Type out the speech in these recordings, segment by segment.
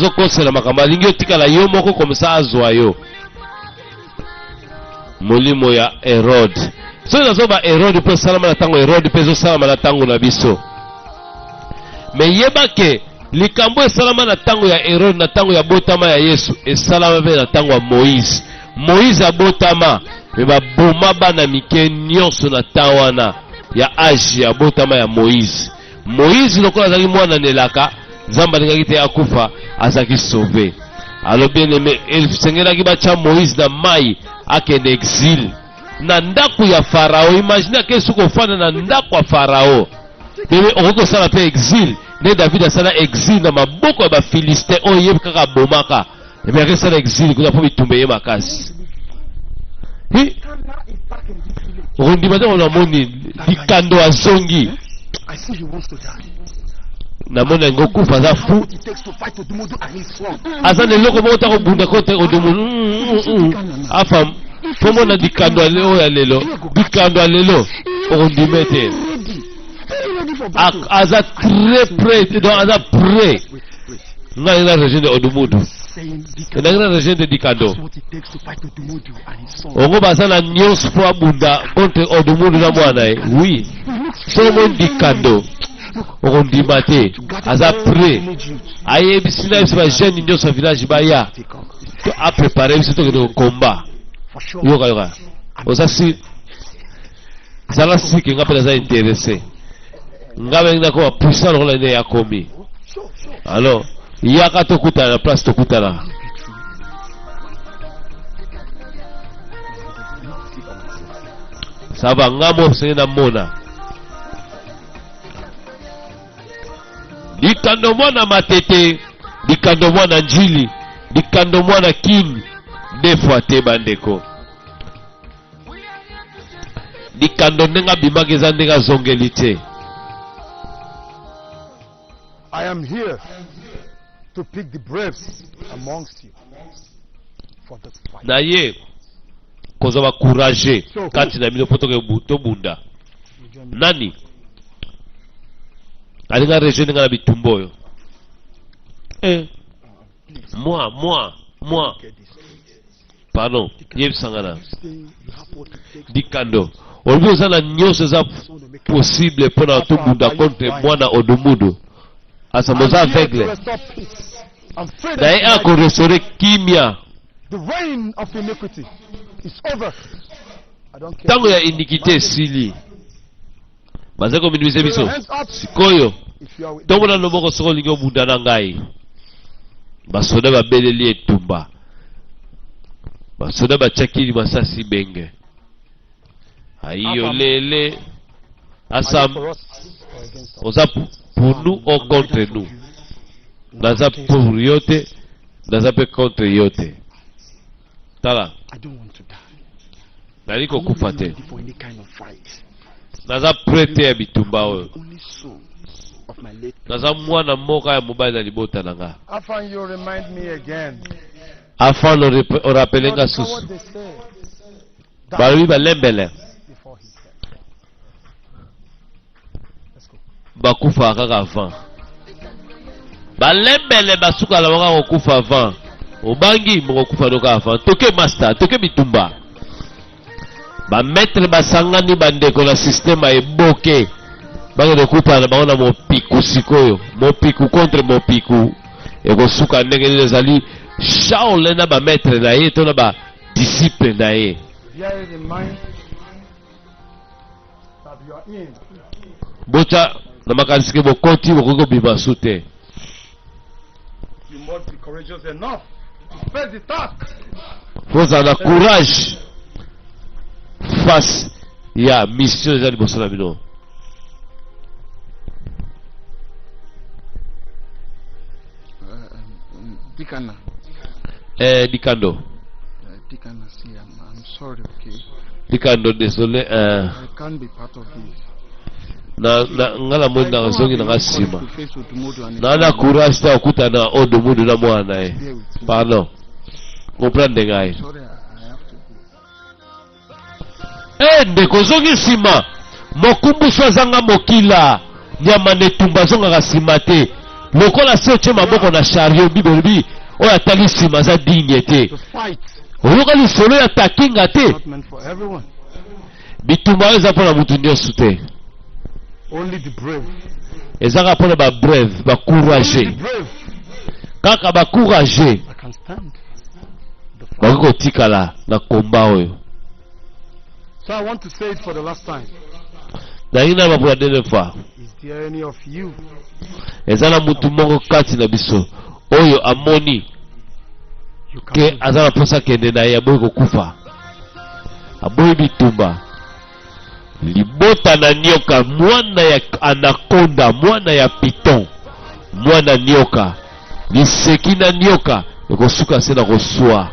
azokosela makambo alingi otikala yo moko komisa azwa yo molimo ya Herode. So nazoba Herode pe salama na tango Herode pe zo salama na tango na biso. Me yeba ke likambo salama na tango ya Herode na tango ya botama ya Yesu e salama pe na tango ya Moïse. Moïse abotama me ba boma bana mike nyonso na tawana ya age ya botama ya Moïse. Moïse lokola azali mwana nelaka Nzambe alingaki te akufa azaki sauvé. Alors bien aimé, il sengelaki bacha Moïse na mai akende exil na ndako ya Farao. Imagine ke suko fana na ndako ya Farao. Bebe okoko sala pe exil. Ne David asala exil na maboko ya ba Filistin oye kaka bomaka. Ebe ke sala exil kuna po bitumbe ye makasi. Hi. Rondi bade on amoni dikando azongi. I see he wants to die. Namona ngoku faza fu azane loko mota ko bunda kote odomu afam pomo na dikando lelo ya lelo dikando lelo ondimete aza très près donc aza près ngani na région de Odomudu na na région de dikando ongo basana news for bunda contre Odomudu na mwana oui somo dikando Ondimate aza prêt aye bisina bisba jeune nyo sa village baya to a préparer biso to ke combat yoka yoka osasi sala siki ngapela za intéressé ngabe ngako puissant rola ne ya komi alors yaka to kuta na place to kuta la saba ngamo sena mona dikando mwana matete dikando mwana njili dikando mwana kin defwa te bandeko dikando ndenga bimageza ndenga zongeli te. I am here to pick the braves amongst you for this fight. Na ye kozoba courage kati na mino potoke buto bunda nani alinga région nga na bitumbo yo moi pardon yebisangana dikando olubi ozana nyonso eza possible mpona tobunda contre mwana Odomudu asa moza aveugle naye akorestore kimia ntango ya iniquité esili baza kominimize biso sikoyo tomona loboko soko olingi obunda na ngai basoda babeleli etumba basoda batiakili masasi benge aiyo lele asam oza pour nous ou contre nous naza pour yo te naza mpe contre yo te tala nali kokufa te naza prete ya bitumba oyo naza mwana moka ya mobali na libota na nga afan orapelenga susu balobi balembele bakufa kaka avant balembele basuka la waka kokufa avant obangi mokokufa doka avant toke master toke bitumba ba maître basangani bandeko na système eboke bango de kupana bango na mopiku sikoyo mopiku contre mopiku ekosuka ndenge nini ezali Shaolin na ba maître na ye to na ba disciple na ye bocha na makanisi ke bokoti bokoko bima sute. You must be courageous enough to face the task. Faut avoir courage face ya mission za liboso na bino. Dikana. Dikando. Dikana, see, I'm sorry, okay? Dikando, désolé. I can't be part of this. Na ngala mwenda ngasongi na ngasima. Na courage ta okuta na Odomudu na mwana e. Pardon. Comprendre ngai. Ndeko zongi sima. Mokumbu swazanga mokila. Nyama netumba zonga ngasima te. lokola se otie maboko na chariot bibelobi oyo atali nsima aza digne te to fight. oyoka lisolo ya takinga te Not meant for everyone. bitumba oyo eza mpona mutu nyonso te Only the brave. ezaka mpona babreve Only bacourage the brave kaka bacourage that can stand the fight. bakoki kotikala na komba oyo. So I want to say it for the last time. nalingi na mapula deuxième fois Is there any of you eza na mutu moko kati na biso oyo amoni you ke can aza na mposa kende na ye aboyi kokufa aboyi bitumba libota na nioka mwana ya anakonda mwana ya piton mwana nioka liseki na nioka ekosuka se na koswa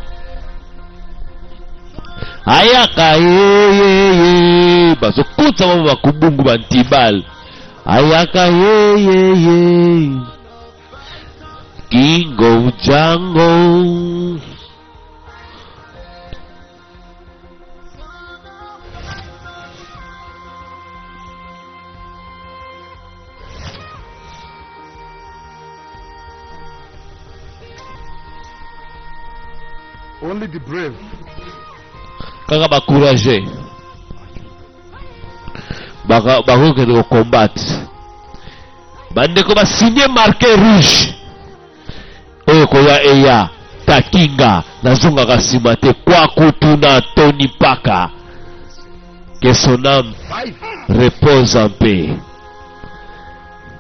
ayaka yeyeye bazokutsa mama bakubungu bantibal ayaka yeyeye kingo jango only the brave kaka bacourage bakokende kokombate bandeko basinye marke rouge oyo koya eya takinga nazongaka nsima te kwa kutuna toni paka que son âme repose en paix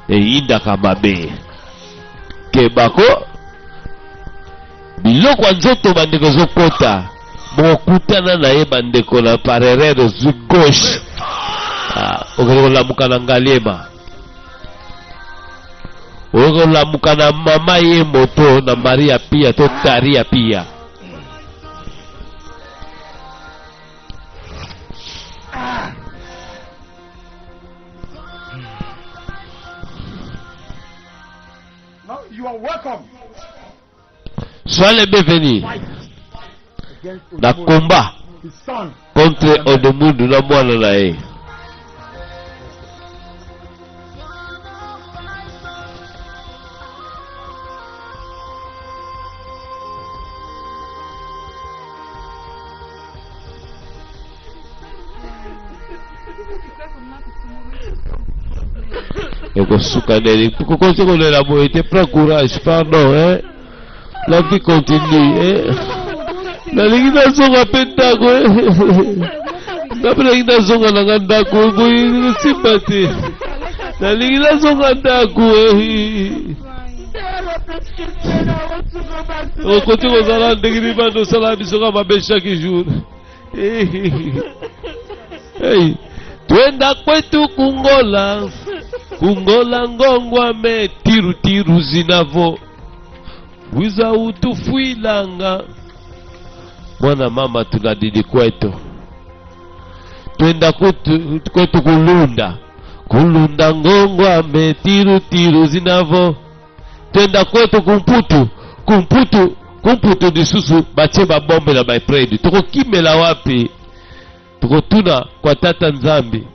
eyindaka mabe ke bako biloko ya nzoto bandeko ezokota bokutana na ye bandeko na parerere ozwi gauche okende kolamuka na ngaliema oyoki kolamuka na mama ye moto na maria pia to taria pia now you are welcome sois le bienvenu against na combat his son contre Odomundu na mwana na ye. Ekosuka nini kukosi kolela boye te, prends courage, pardon, hein. La vie continue, hein. Nalingi nazonga mpe ndako, nalingi nazonga nanga ndako boye simba te, nalingi nazonga ndako okoti kozala ndenge nini bando osala biso kaka mabe chaque jour. Twenda kwetu kungola kungola ngongwame tiru tiru zinavo wiza utufuilanga mwana mama tunadidi kwetu. Twenda kwetu kulunda kulunda ngongwame tiru tiru zinavo. Twenda kwetu kumputu kumputu kumputu disusu bache babombe na baipredi tuko kimela wapi tukotuna kwa tata nzambi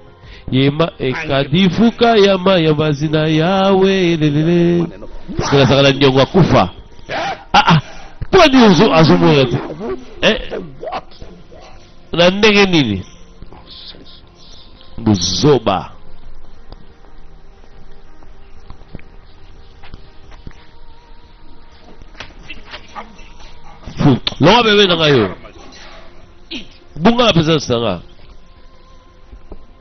yema ekadifuka yama ya mazina yawe lelele sikila sakala nyongwa kufa tuwa ni azumwe na ndenge nini buzoba longa bebe na ngayo bunga la pesa sanga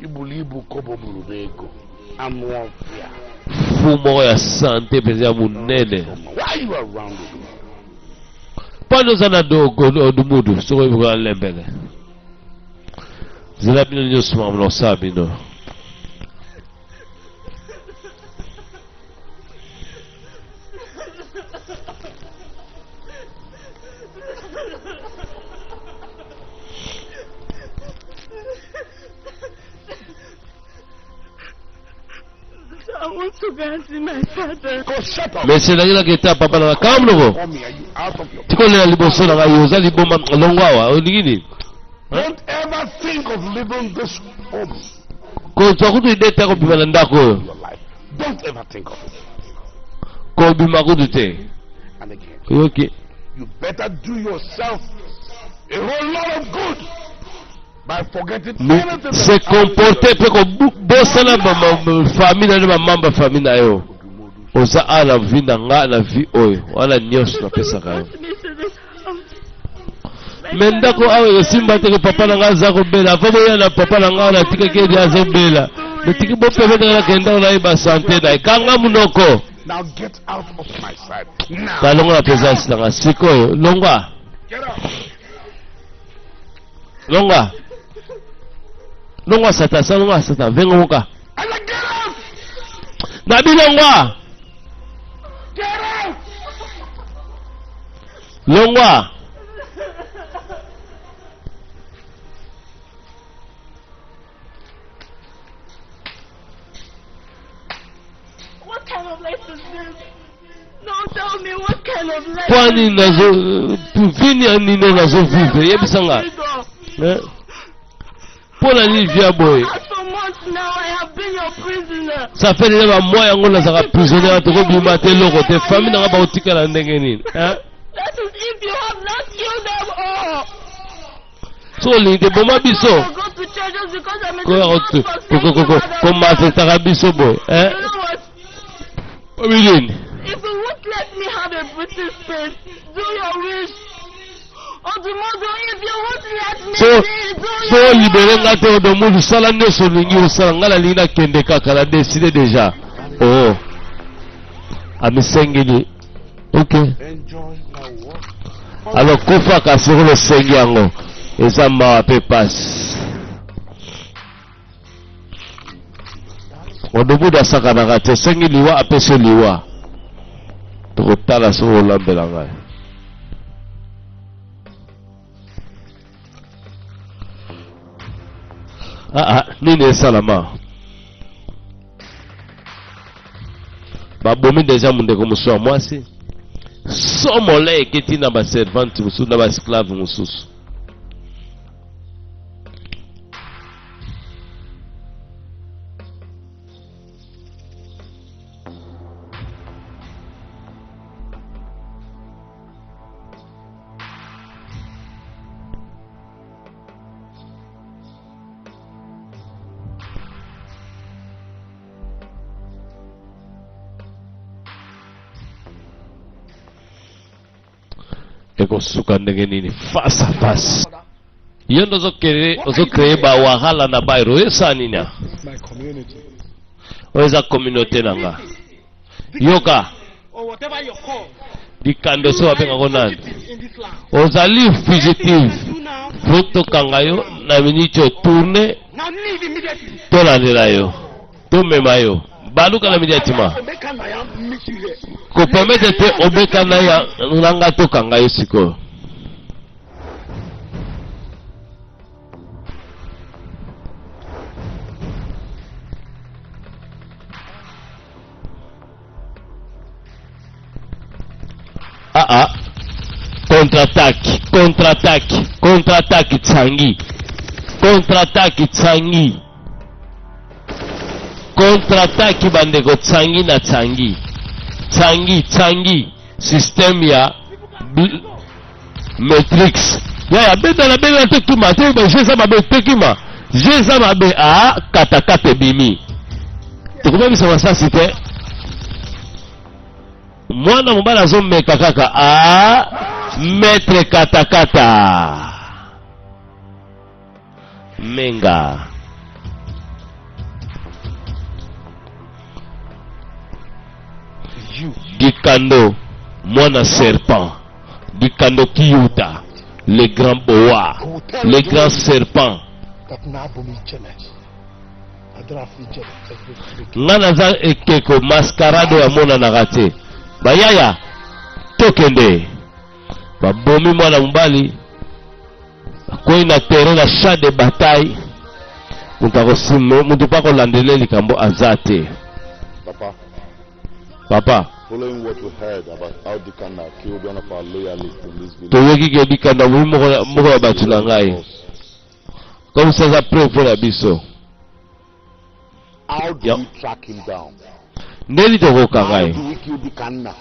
ibulibu kobo bulubego amwofya fumo ya sante pesa munene. why you around it Pano zana dogo odumudu soko ibuka lembele zila bino nyosu mamlo sabino I want to go and see my father. go shut up mese na kila kita papa na kamlogo for me are you out of your tiko le liboso na kayo za liboma longwawa onigini don't ever think of leaving this home ko twakutu ideta ko bimana ndako in your life don't ever think of it kobima kudu te and again. oyoki You better do yourself a whole lot of good by forgetting anything se comporter mpe kobosana famille na nde bamamba famille na yo oza a na vi na nga na vi oyo wana nyonso napesaka yo me ndako awa esimba teke papa na nga aza kobela ava boya na papa na nga wana atikaki edi azobela metiki bopemete nakenda onayeba sante na ye kanga munoko Now get out of my sight. Now. talongo na presence na nga sikoyo longwa Get out. longwa satan longwa satan venga muka I said, get out. na bilongwa Get out. longwa What kind of life is this? Don't tell me what kind of life. kwani nazo vini ya nini nazo vivre yebisanga pona ni via boy For months now, I have been your prisoner. ça fait déjà moi yango nazaka prisonnier to ko bima te loko te famille na ba otikala ndenge nini That is if you have not killed them all. so linde boma biso I go to church just because I'm a ko mafetaka biso boy You know what? obidini If you won't let me have a British space, do your wish. Or tomorrow, if you won't let me so do your libere nga te odo mudu sala nyonso olingi osala nga nalingi nakende kaka na deside deja oh amisengeli ok Enjoy my work. alors kofaka soko losengi yango eza mawa mpe pasi odo mudu asakanaka te osengi liwa apesi liwa tokotala soko olambela ngai nini esalama babomi deja mundeko mosusu ya mwasi somola eketi na baservante mosusu na baesclave mosusu ekosuka ndenge nini face à face yo ndo ozokreye bawahala na bairo esa nini My community. oyo eza communauté na nga yoka or whatever you call likando so babengako nani in this land. ozali fugitive Do now, fo tokanga yo na miniti otourne now leave immediately. tolandela yo tomema yo baluka na midiatima Make an I am meet you here. kopermete te obeka na ya nanga tokanga yo sikoyo contre-attaque tsangi contre-attaque bandeko tsangi na tsangi système ya matrix yaya betana te kima te jeza mabe te kima jeza mabe katakata ebimi tokobebisa masasi te mwana mobali azomeka kaka maître katakata menga dikando mwana serpent dikando kiyuta le grand boa le grand serpent That now me jealous. I don't feel jealous. nga naza ekeko mascarado ya monanaka te bayaya tokende babomi mwana mobali akoyi na terrain na champ de bataille mutu mpa kolandela likambo aza te papa Following what we heard about how Dikanda killed one of our loyalists in this village. toyoki ke dikanda bomi moko ya bato na ngai comme ça eza preuve na biso How do Yep. we track him down? ndeni tokoka How ngai do we kill Dikanda?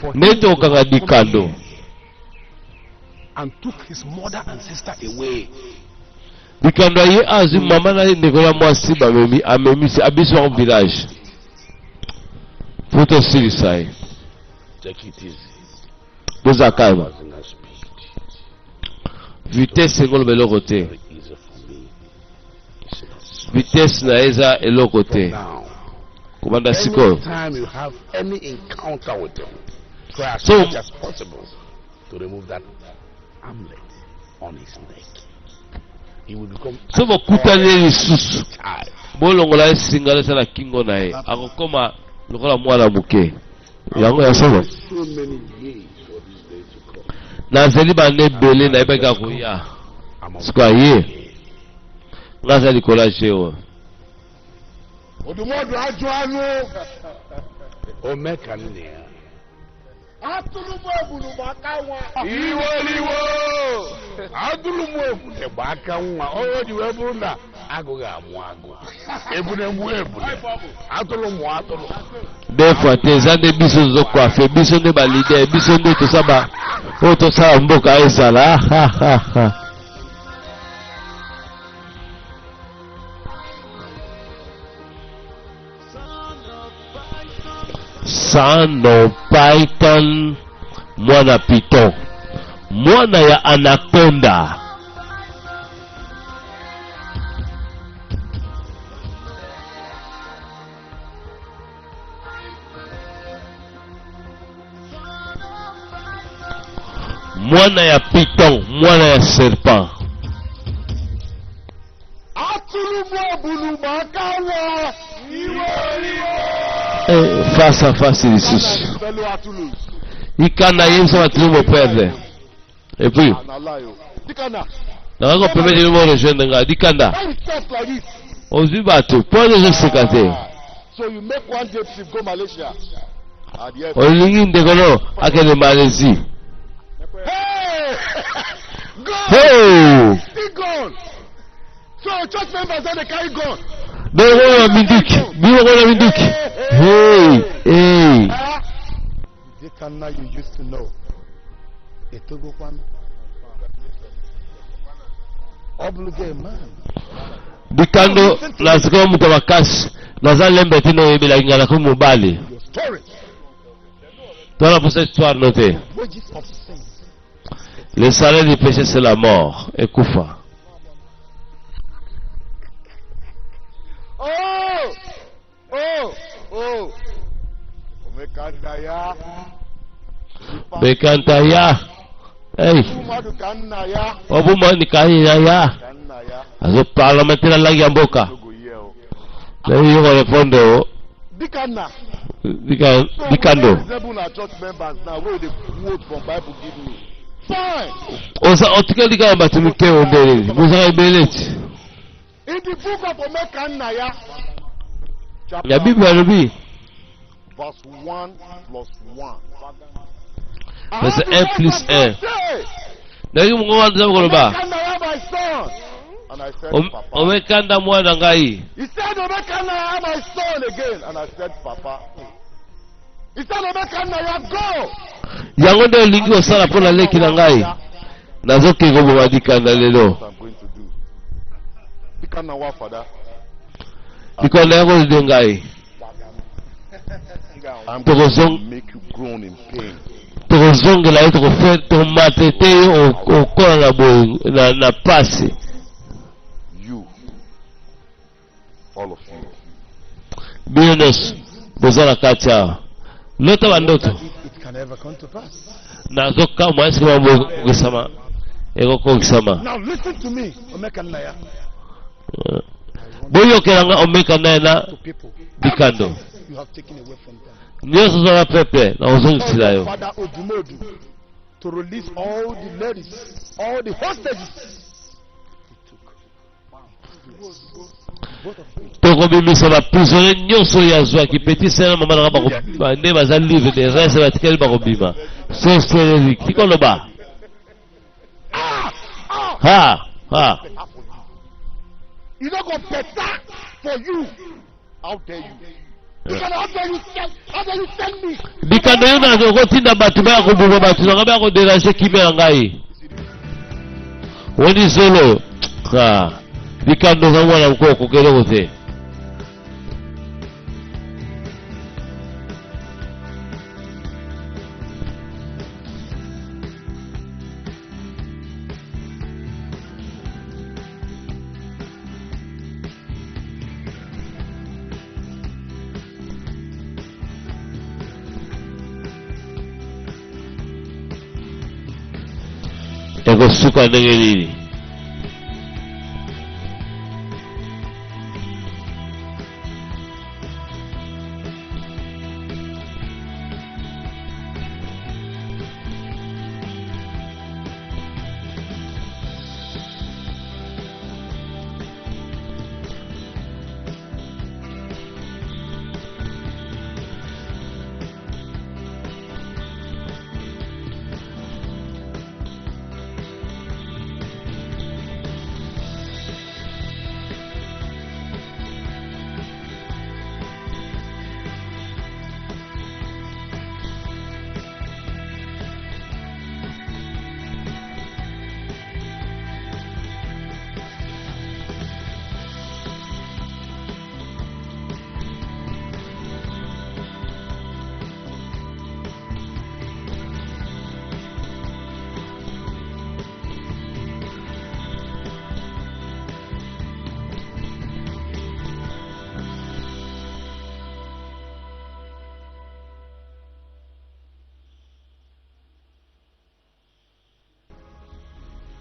For ndeni him tokokanga to come dikando here and took his mother and sister away. dikando aye azwi mama na ye ndeko ya mwasi amemisi abisi wango village po tosilisa ye Take it easy. boza kalma Wasn't a speed. vitesse engoloba eloko te Very easy for me. It's not. vitesse na ye eza eloko te Now, kobanda sikoyo anytime you have any encounter with him, try as So- much as possible to remove that amulet on his neck. He will become so bokutani ye lisusu child. bolongola ye singala eza na kingo na ye akokoma lokola mwana moke yango ya solo So many years for this day to come. nazeli bana ebele nayebaki koya I'm siko aye nga aza likolo ya jeo Odumodu ajuanu. Omekania. Atulumu ebulu bakawa. Iwo. Atulumu ebulu bakawa. Oyo diwe bunda. Agoga amwago. Ebune ebule. Atulumu. des fois te eza nde biso tozokwafe biso nde balider biso nde tosaba oyo tosala mboka ezala son of python mwana piton mwana ya anaconda mwana ya piton mwana ya serpent Atulumu ebulu bakawa. Iwo. face à face lisusu Fellow Atulus. ikana ye biso batili moperdre et puis Analayo. Dikana. nakaki kopemete bino morejoindre ngai dikanda Why you talk like this? ozwi bato mpo ezoseka te So you make one day trip go Malaysia. At the airport. olingi ndekono akende malaisie Hey! Gone! hey Still gone! So church members say they carry gun. biloko na minduki biloko na minduki hey hey Ah! Dikana you used to know. Etogo kwami. Obligate man. dikando nasikoyo moto makasi naza lembe te noyebelaki ngai nakomi mobali Your story. tona posa histoire no te Wages of sin. le salaire du péché c'est la mort ekufa Oh! Omekanda ya. bekanta ya hey Umadu kanna ya. obumani kayina ya Kanna ya. azoparlementer na langi ya mboka Go yeo. nayo yoko reponde o Dikana. dikando Resemble our church members now where they quote from Bible give me. Fine. oza otikali kaka bato mike ondele bozaka ebele ti In the book of Omekannaya, chapter ya bible alobi verse 1 plus 1. Verse 1 plus 1. ndenge mongo wanza koloba Omekannaya my son. And I said, Papa. omekanda mwana ngai He said, Omekannaya my son again. And I said, Papa. He said, Omekannaya go. yango nde olingi kosala mpo na leki na ngai nazokende koboma dikanda lelo What I'm going to do. Dikanawa, Father. likonda yango lide ngai I'm Because going to some- make you groan in pain. tokozongela ye tokomate te yo okola na boye na pasi You. All of you. bino nyonso boza na kati awa lota bandoto It can never come to pass. nazokamwa esika mambo ekokokisama ekokokisama Now listen to me, Omekanaya, boyokelanga omeka naye na to people. dikando You have taken away from them. nyonso zona pepe na kozongisila yo Father Odumodu, to release all the ladies, all the hostages. He took. Both of you. tokobimisa baprisonnier nyonso oyo azwaki petit sena mama nanga nde baza livre de reste batikali bakobima soseleli tikoloba ha You don't go better for you. How dare you? How dare you send me? Bikando yo na kotinda batu ba kubunga batu na ba ko déranger kimela ngai. Woni solo. Bikando za mwana mkoko keloko te. Ego suka ndenge nini?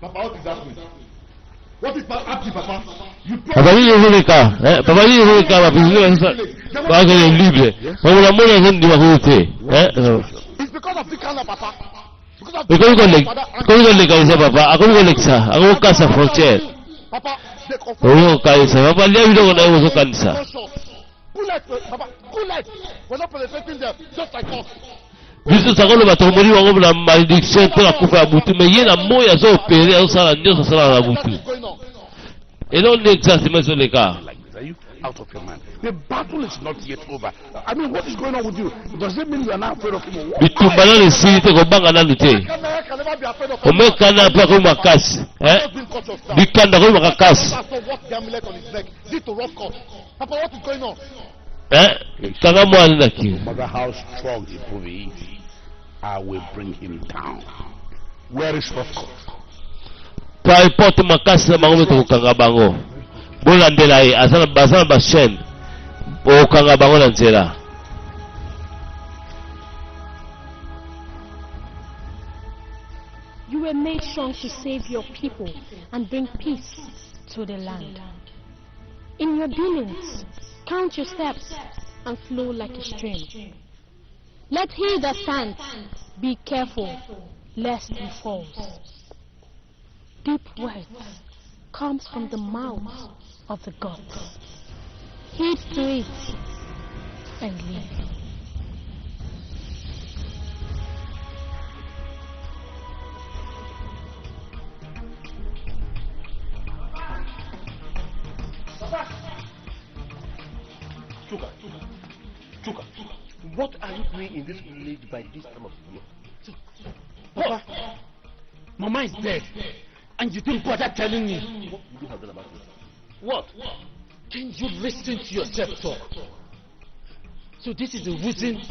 Papa, what is happening? What is happening, Papa? You Papa ni yulika, Papa ni yulika wapi sasa? Kwa kile libre. Wala mbona hindi wakuti, It's because of the kind Papa. Because of kaisa Papa, ako leksa, ako kasa frontier. Papa, Ako kaisa, Papa leo ndio na uzo kanisa. Papa, we're not penetrating them, just like us. Biso sakolo batomori wango na malédiction to la kufa butu mais yena moya zo opérer au sala ndio sala na butu. Et non exactement sur les cas. Are you out of your mind? The battle is not yet over. I mean, what is going on with you? Does it mean you are not afraid of him? Bitumbana ni site ko banga na lute. Omekana pa ko makasi, Bikanda ko makasi. Papa, what is going on? Kanga mwana naki. No matter how strong he will be, I will bring him down. Where is Roscoe? Pa ipote makasi na bango to kanga bango. Bola ndela yi asana ba chaîne. O kanga bango na nzela. You were made strong to save your people and bring peace to the land. In your dealings, count your steps and flow like a stream. Let he that stands be careful lest he falls. Deep words comes from the mouth of the gods. Heed to it and live. Chuka, what are you doing in this village by this time of the year? Papa, Mama is dead, and you didn't bother telling me. What would you have done about it? What? Can you listen to yourself talk? So this is the reason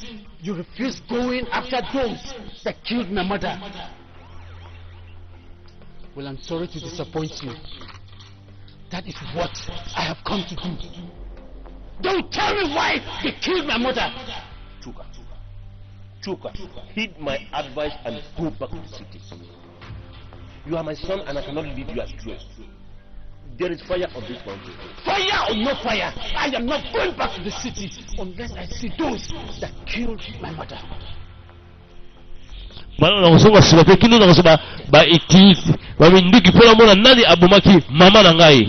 you refuse going after those that killed my mother. Well, I'm sorry to disappoint you. That is what I have come to do. Don't tell me why they killed my mother. Chuka, heed my advice and go back to the city. You are my son and I cannot leave you astray. There is fire on this mountain. Fire or no fire, I am not going back to the city unless I see those that killed my mother. Mana nakusoma sura pekino nakusoma ba ikiti ba minduki pola mona nani abomaki mama na ngai.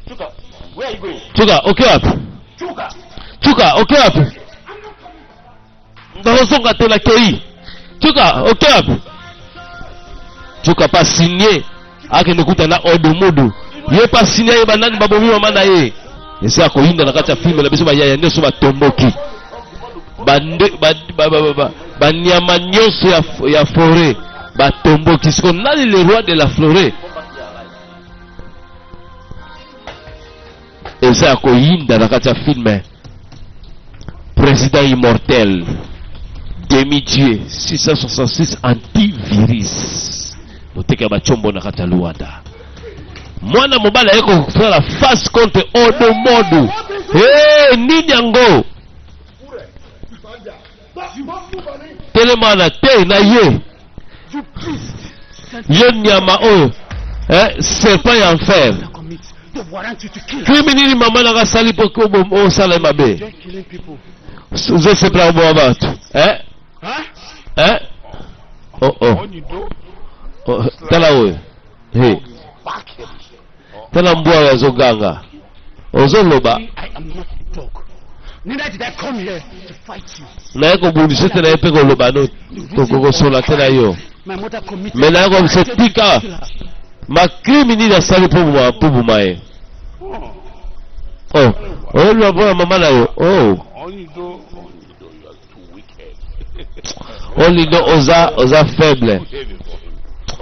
Chuka, where are you going? Chuka, okay wapi? Chuka, okay wapi? Ndosonga tena kei. Chuka, okay wapi? Chuka pa signé ake nikuta na odomudu. Ye pa signé ba nani babomi mama na ye. eza koyinda na kati ya filme na biso bayaya nyonso batomboki banyama nyonso ya forêt batomboki. Siko nani le roi de la forêt? eza koyinda na kati ya filme. Président immortel, demi-dieu 666 antivirus moteka bachombo na kati ya Luanda. Mwana mobala yeko fera face contre Odomodu. Nini yango telema na te na ye nyama oyo serpent ya enfer. Criminini mama na kasali poki osala mabe uzo sepra obo abatu tala oyo tala mbwa yazo ganga ozo loba na yeko bundise tena yepe ko loba no ko sola tena yo mena yeko msetika ma criminini na sali po bumae. Oh lu abona mama na yo Olindo oza faible.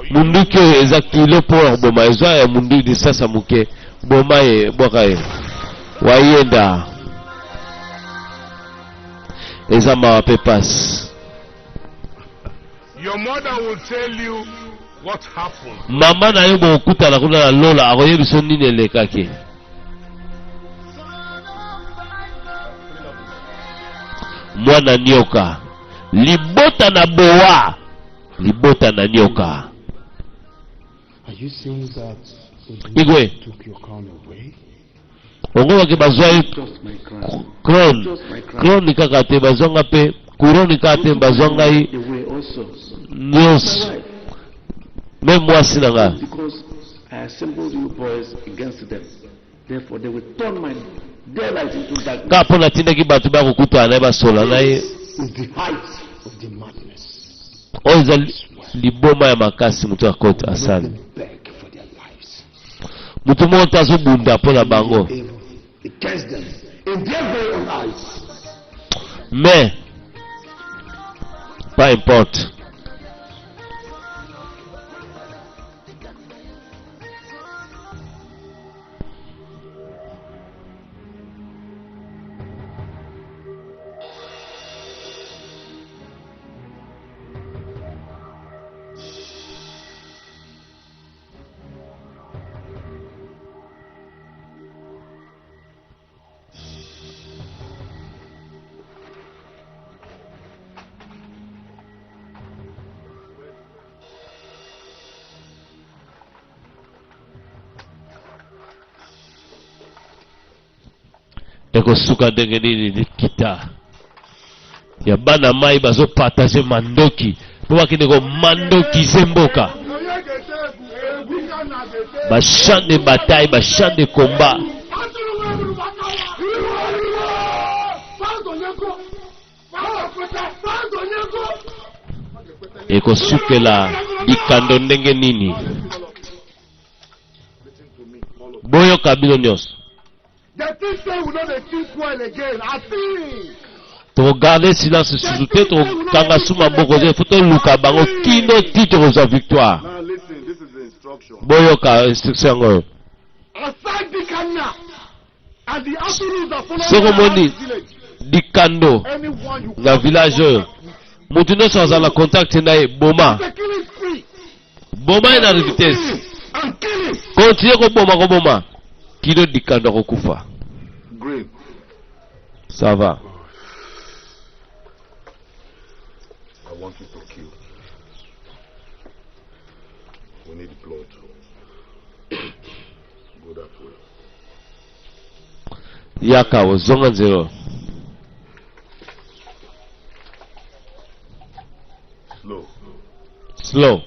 Munduki eza kilo pour boma eza ya mundu di sasa muke boma ye boka ye wayenda eza mawape pass. Your mother will tell you what happened. Mama na yo bokuta na kuna na lola akoye biso nini elekaki. Mwana nyoka libota na boa libota na nyoka. Are you saying that Igwe took your crown away? ongo ke bazwa crown kaka te bazonga pe couronne kate bazonga yi Away also. nyos même moi sinanga Because I assembled you boys against them. Therefore they will turn my daylight into darkness. ka pona tindaki bato ba kokutwa na basola na ye Is the height of the madness. oza liboma ya makasi mutu akota asali Beg for their lives. mutu moko azobunda mpona bango Evil against them in their very own eyes. mais pas importe. Ekosuka ndenge nini likita ya bana mai bazo partage mandoki po bakende ko mandoki zemboka ba champ de bataille ba champ de combat ekosukela likando ndenge nini boyo kabilo nyonso. The thing say we know they think well again. I think. To garder silence sur tête to kanga suma boko je foto luka bango kino titre za victoire. Now listen, this is the instruction. Boyo ka instruction ngo. Aside the Kenya and the Asurus that follow Ceremony the village. dikando Anyone you na village oyo. Mutu no sans la contact na ye boma. the killing spree. Boma ina vitesse. And killing. Continue ko boma. Kino dikando ko kufa. Green. Ça va. I want you to kill. We need blood. Go that way. Yaka ozonga zero. Slow.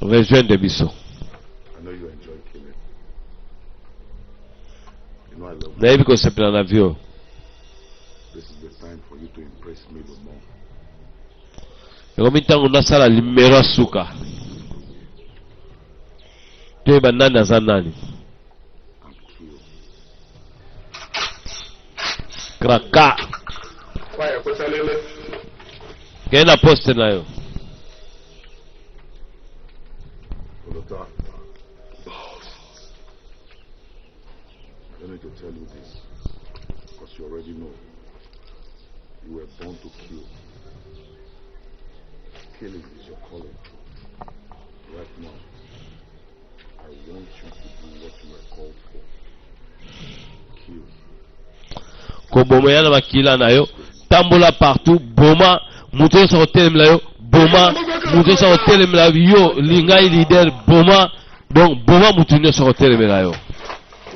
Rejoindre biso. I know you enjoy killing. You know I love you. Nayebi kosepela na vio. This is the time for you to impress me the more. Ekomi ntango nasala limero suka. Toyeba nani aza nani. kraka Fire, put a little. kena poste na yo Olota. I need to tell you this, because you already know. You were born to kill. Killing is your calling. Right now, I want you to do what you were called for. Kill. koboma yana makila na yo tambola partout boma mutu nyonso akotelemela yo boma mutu nyonso akotelemela yo lingai leader boma donc boma mutu nyonso akotelemela yo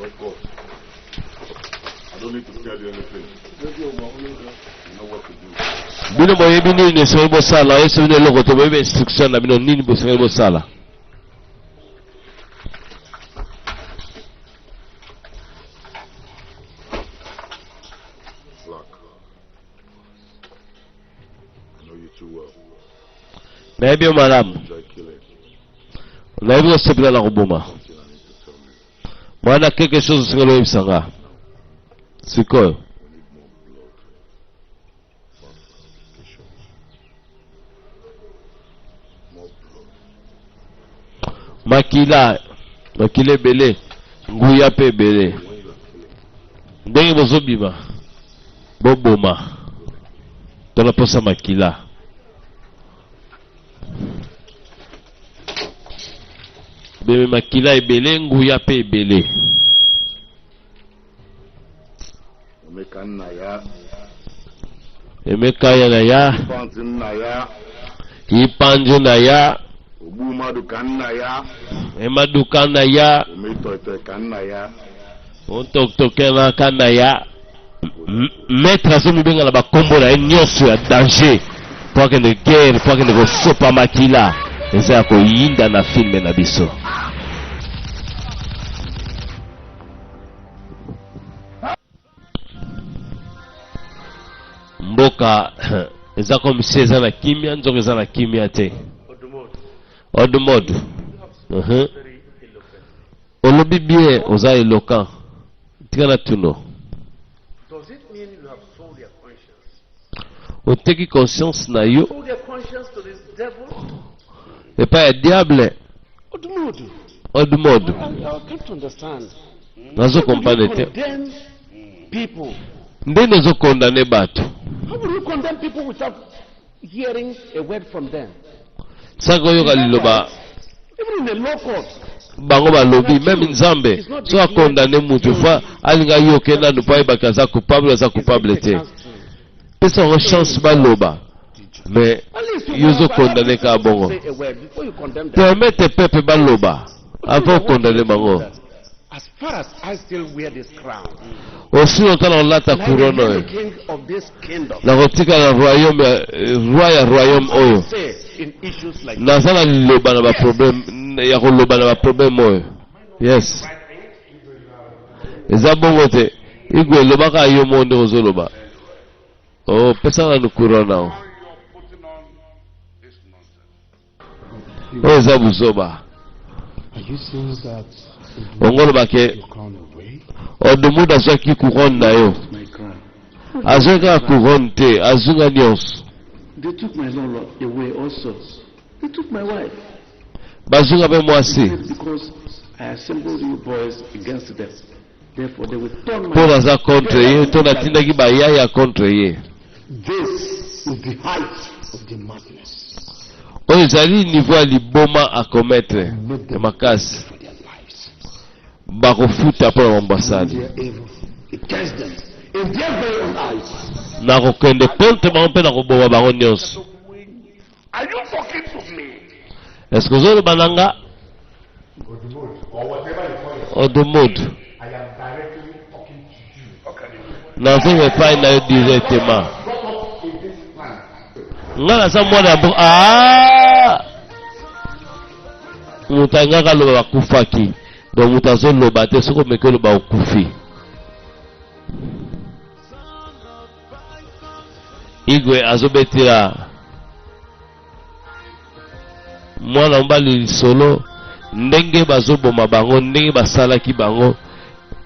Let go. I don't need to tell you anything. You know what to do. bino boyebi nini esengeli bosala oyeso bino eloko te boyebi instruction na bino nini bosengeli bosala Black. I know you too well. nayebi yo malamu Enjoy killing. nayebi kosepela na koboma Something I need to tell you. mwana quelque chose osengeli oyebisanga sikoyo We need more blood. Multiplication. More blood. makila ebele nguya mpe ebele ndenge bozobima boboma tona posa makila beme makila ebele nguya mpe ebele Emeka nna ya, emekaya na ya Fanti nna ya, ipanjo na ya Ogbu mmadụ ka nna ya, emaduka na ya Ometọtọ ka nna ya. ontotoke n'aka na ya maître azomibenga na bakombo na ye nyonso ya danger po akende guerre po akende kosopa makila eza ya koyinda na filme na biso mboka eza comme si eza na kimia nzoko eza na kimia te odumodu olobi bien oza éloquent tika na tuno Does it mean you have sold your conscience? oteki conscience na yo Sold your conscience to this devil? epai ya diable Odumodu. odumodu I can't understand. nazo How would comprendre you te condemn people? ndeni ozokondane bato How would you condemn people without hearing a word from them? saka oyoka liloba Even in the law court, bango balobi meme nzambe so akondane mutu fa alinga yoke nanu po ayebaka aza coupable te pesa yango chance baloba mais at least yo ozokondane kaka bongo say a word before you condemn them. permete pepe baloba avant okondane bango As far as I still wear this crown, osili otala kolata and I am couronne the oyo king of this kingdom. nakotika na roi ya royaume oyo Say in issues like naza na liloba na baproblème ya koloba na baproblème oyo yes eza bongo te igwe elobaka yo mo nde ozoloba pesa nanu couronne awo oyo eza buzoba Are you saying that ongolobake your crown away? odomudu azwaki couronne na yo My crown. azwaki kaka couronne te azunga nyonso They took my Lord away also. They took my wife. bazunga mpe mwasi Because I assembled you boys against them. Therefore they will turn my mpo naza contre ye to natindaki bayaya contre ye This is the height of the madness oyo ezali niveau ya liboma akometre ya makasi for their lives. bakofuta mpo na mambo asali They are evil against them in their very own eyes. nakokende contre bango mpe nakoboma bango nyonso Are you talking to me? eske ozoloba na nga odomodu nazonga epai na yo directement nga naza mwana ya mboka moto angaka aloba bakufaki donc moto azoloba te soki omeki oloba okufi igwe azobetela mwana mobali lisolo ndenge bazoboma bango ndenge basalaki bango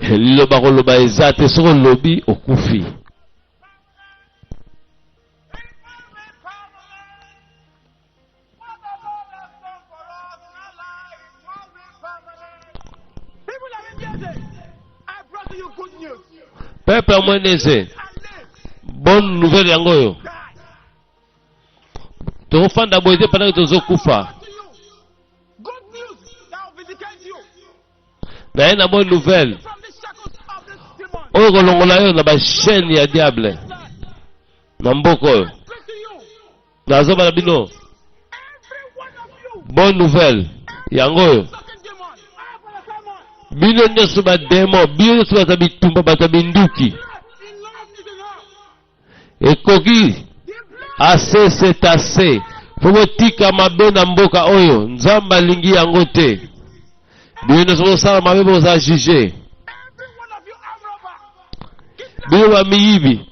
liloba koloba eza te soki olobi okufi peuple ya mweneze bonne nouvelle yango yo tokofanda boye te pendant que tozokufa Good news that will vindicate you naye na bonne nouvelle from the shackles of this demon. oyo kolongola yo na bachaîne ya diable na mboka oyo Speak to you. nazoba na bino Every one of you. bonne nouvelle yango oyo Second demon. Come on. bino nyonso bademo bino nyonso baza bitumba baza binduki Enough is enough. ekoki ase c'est ase fo botika mabe na mboka oyo nzambe alingi yango te bino nyonso bosala mabe bozala juge Every one of you arm robber. bino bamiyibi Demon.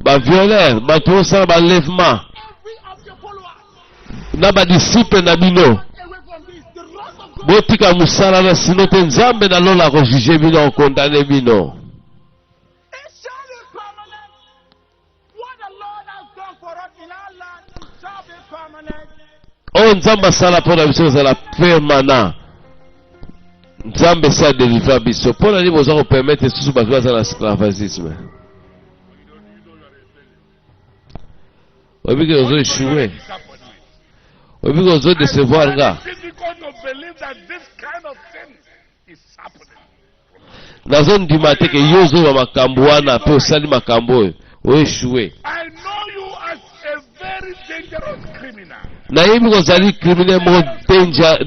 bavioleur bato bosala balèvement Every of your followers. na badisiple na bino Away from this. The wrath of God. botika mosala na sino te nzambe nalola akojuge bino akondane bino It shall be permanent. What the Lord has done for us in our land shall be permanent. oyo nzambe asala mpo na biso ezala permanent nzambe esi adelivra biso mpo na nini boza kopermetre susu bato baza na esclavagisme oyebi ke ozoeshue oyebi ke ozodecevoir nga It's difficult to believe that this kind of thing is happening. nazondima te ke yo ozoba makambo wana mpe osali makambo oyo oeshue I know you as a very dangerous criminal, nayebi kozali criminel moko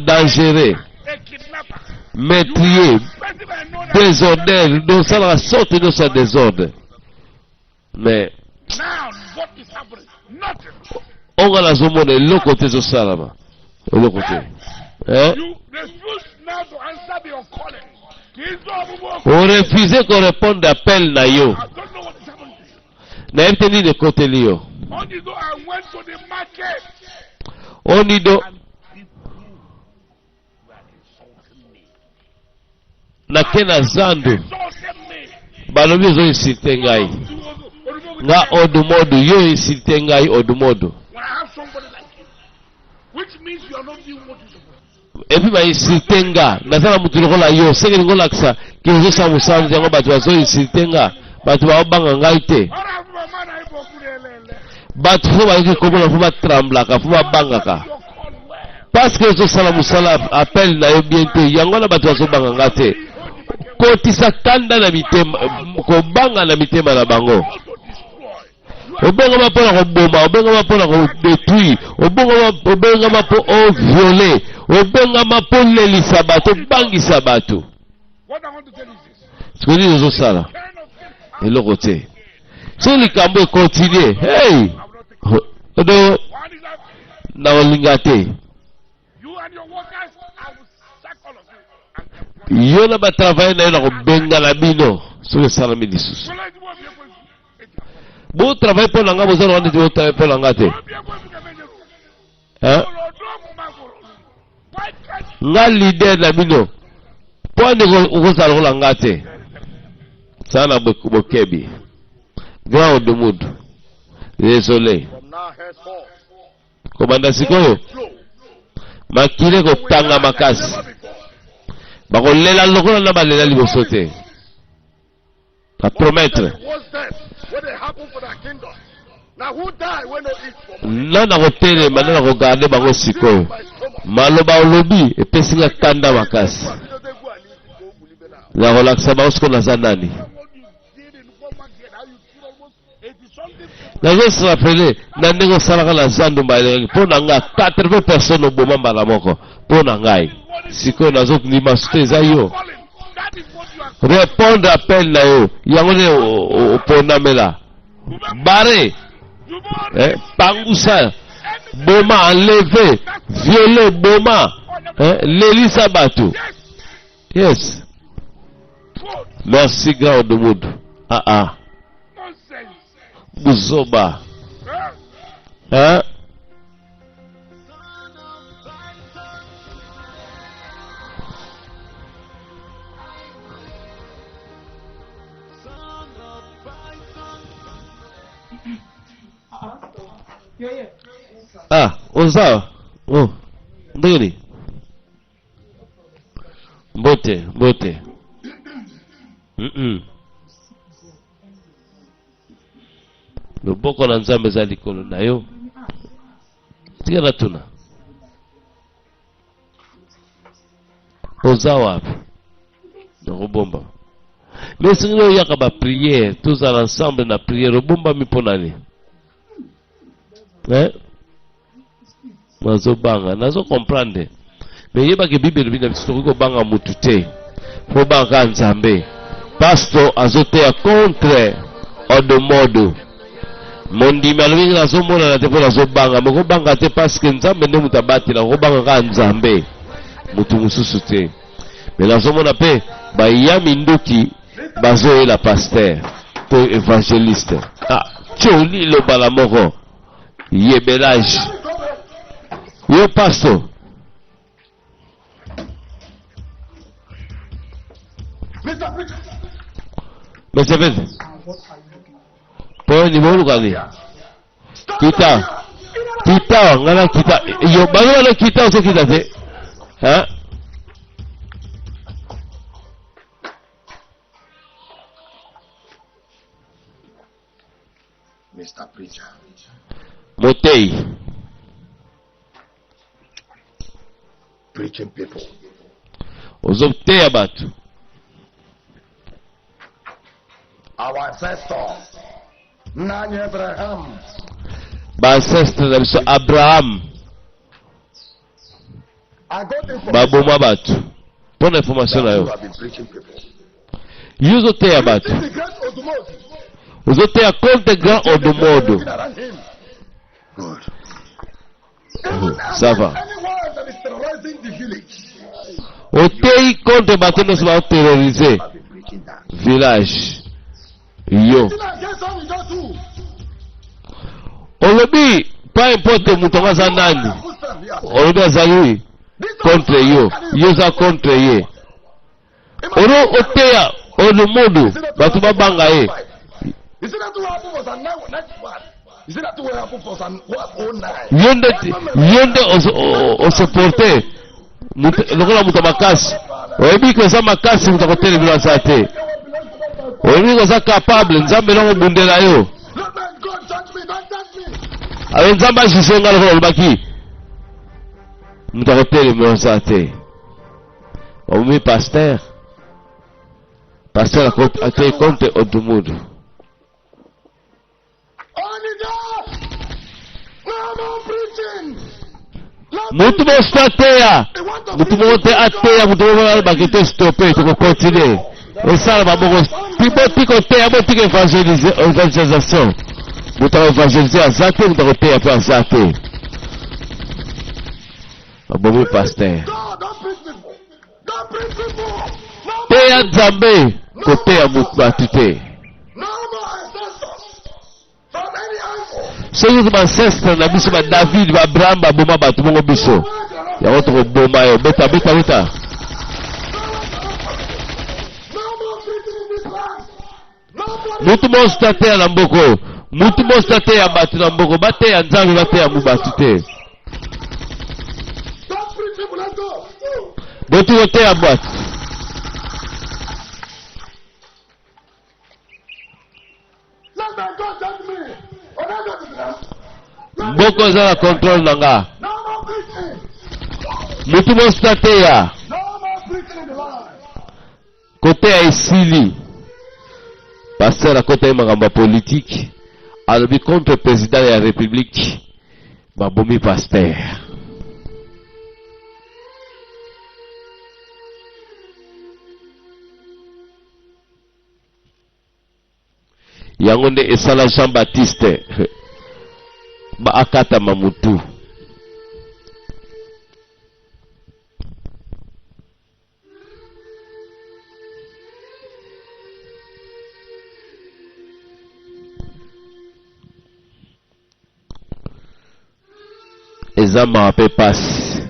dangereux a kidnapper. maîtrier Especially I know that désordre dosalaka sorte nyonso ya désordre mais now what is happening? Nothing. onga nazomona eloko te ezosalama eloko te You refuse now to answer your calling. orefuse korepondre appel na yo I don't know what is happening to you. nayebi te nini ekoteli yo Only though I went to the market onido and people were insulting me. nake na zando Insulting me. balobi ozoinsulte ngai nga odumodu yo insulte ngai odumodu When I have somebody like you, which means you are not doing what you're supposed to. epi bainsulte nga naza na mutu lokola yo seke lingolakisa ke ozosala mosala yango bato bazoinsulte nga bato baobanga ngai te All right, my man, I will put it. bato fo bayoki komona fo batremblaka fo babangaka You're called well. parce que ozosala mosala appel na yo bien te yango wana bato bazobanga nga te kotisa kanda na mitema kobanga na mitema na bango All to destroy. obengama mpo na koboma obengama mpo na kodétruire obengama mpo oviole obengama mpo lelisa bato obangisa bato What I want to tell you is this. siko nini ozosala Kind of thing. eloko te so likambo ekontinue hey I will not take odo One is that na olinga te you and your workers, I will sack all of you. And yo na batravaye na yo na kobengana bino soki esalami lisusu so let's go be able to. botravaye mpo na nga bozala wana te botravaye mpo na nga te Be able to get me. Hein? Why can't nga lider na bino mpo ande okozala lokola nga te sala na bokebi grand odomudu désolé From now henceforth, kobanda sikoyo flow. makili kotanga makasi bakolela lokola na balela liboso te bapromettre What's that? What they happen for that kingdom? Now who died when they eat for na na kotelema na na kogarde bango sikoyo my stomach? maloba olobi epesi nga kanda makasi You know they go and eat it, go believe it now. na kolakisa bango siko naza nani what you did in former year? How you killed almost 80 something people. nazosirapele na ndenge osalaka na zando mbaeleki mpo na ngai 80 personne oboma mbala moko mpo na ngai sikoyo nazondima soto eza yo Calling. That is what you are. répondre appel na yo yango nde opondamela bare You more pangusa boma enleve viole boma lelisa bato yes good merci grand odomudu nonsense. buzoba Huh? ozawa ndenge mbote loboko na nzambe eza likolo na yo. Tika na tuna oza wapi nakobomba mais singi oyaka ba prière tozala ensemble na prière obombami mpo nani nazo comprendre mais yebaki bibele bina biso tokoki kobanga mutu te fo banga nzambe. Pastor azoteya contre odomodo mondimi alobi nazomonana te mpo nazobanga me kobanga te parceke nzambe nde mutu abatela kobanga kaka nzambe mutu mosusu te. me nazomona mpe bayami ndoki bazoyela paster to évangéliste tioli lobala moko yebelage yo pastor mesepete po ni bolukani kita ngana kita yo balo kita oso kita te Mr. Preacher. Motei. Preaching people. Ozoptei abatu. Our ancestors. Nani Abraham. Ba ancestors da Abraham. I got information. Baboma abatu. Pona information na yo. Yuzotei abatu. Uzoteya contre grand odomodo. Ça va. Otei contre batendo va terroriser village. Yo. Olobi pas importe mutonga za nani. Olobi azali contre yo. Yo za contre ye. Oro oteya odomodo batu babanga ye. Is it that what happened was a 991? Is it that what happened was a 109? Yonde osoporte lokola mutu makasi oyebi koza makasi mutu akotele bilo asa te oyebi koza capable nzambe longo bundela yo awe nzambe ashisenga lokola olobaki mutu akotele bilo asa te omi pasteur ateye contre odumudu. Mutu mosto ateya mutu mote ateya mutu mote bakite stopper toko continuer esala baboko tiko teya bo tiko évangélisation mutu évangéliser azate mutu akoteya pe azate babomi pasteur teya nzambe koteya mutu batu te soki bancestre na biso ba David ba Abraham baboma bato bongo biso yango tokoboma yo beta mutu mosi tateya na mboko mutu mosi tateya bato na mboko bateya nzambe bateya mu bato te boti koteya bato mboko eza na contrôle na nga mutu mosi tateya koteya esili pasteur akota ye makambo ya politike alobi contre président ya république babomi pasteur yango nde esala Jean Baptiste baakatama mutu eza mawa mpe pasi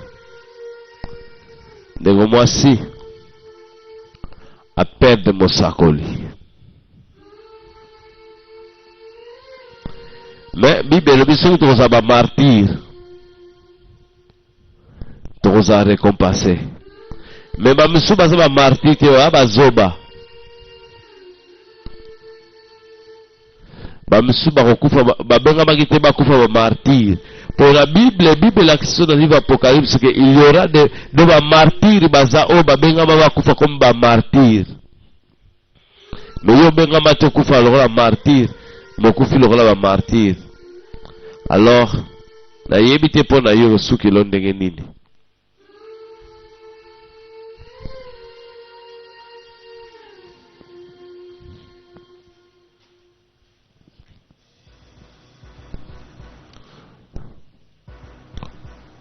ndenge mwasi aperde mosakoli mais bibele biso tokozala bamartyre tokozala récompensé mais bamisu baza bamartyre te oya bazoba bamisu bakokufa babengamaki te bakufa bamartire. Pour la Bible elakisi dans le livre Apocalypse que il y aura de bamartire baza oyo babengama bakufa comme bamartire. Mais yo bengama te kufa lokola martire, mokufi lokola bamartire. Alors nayebi te mpo na yo soki elo ndenge nini.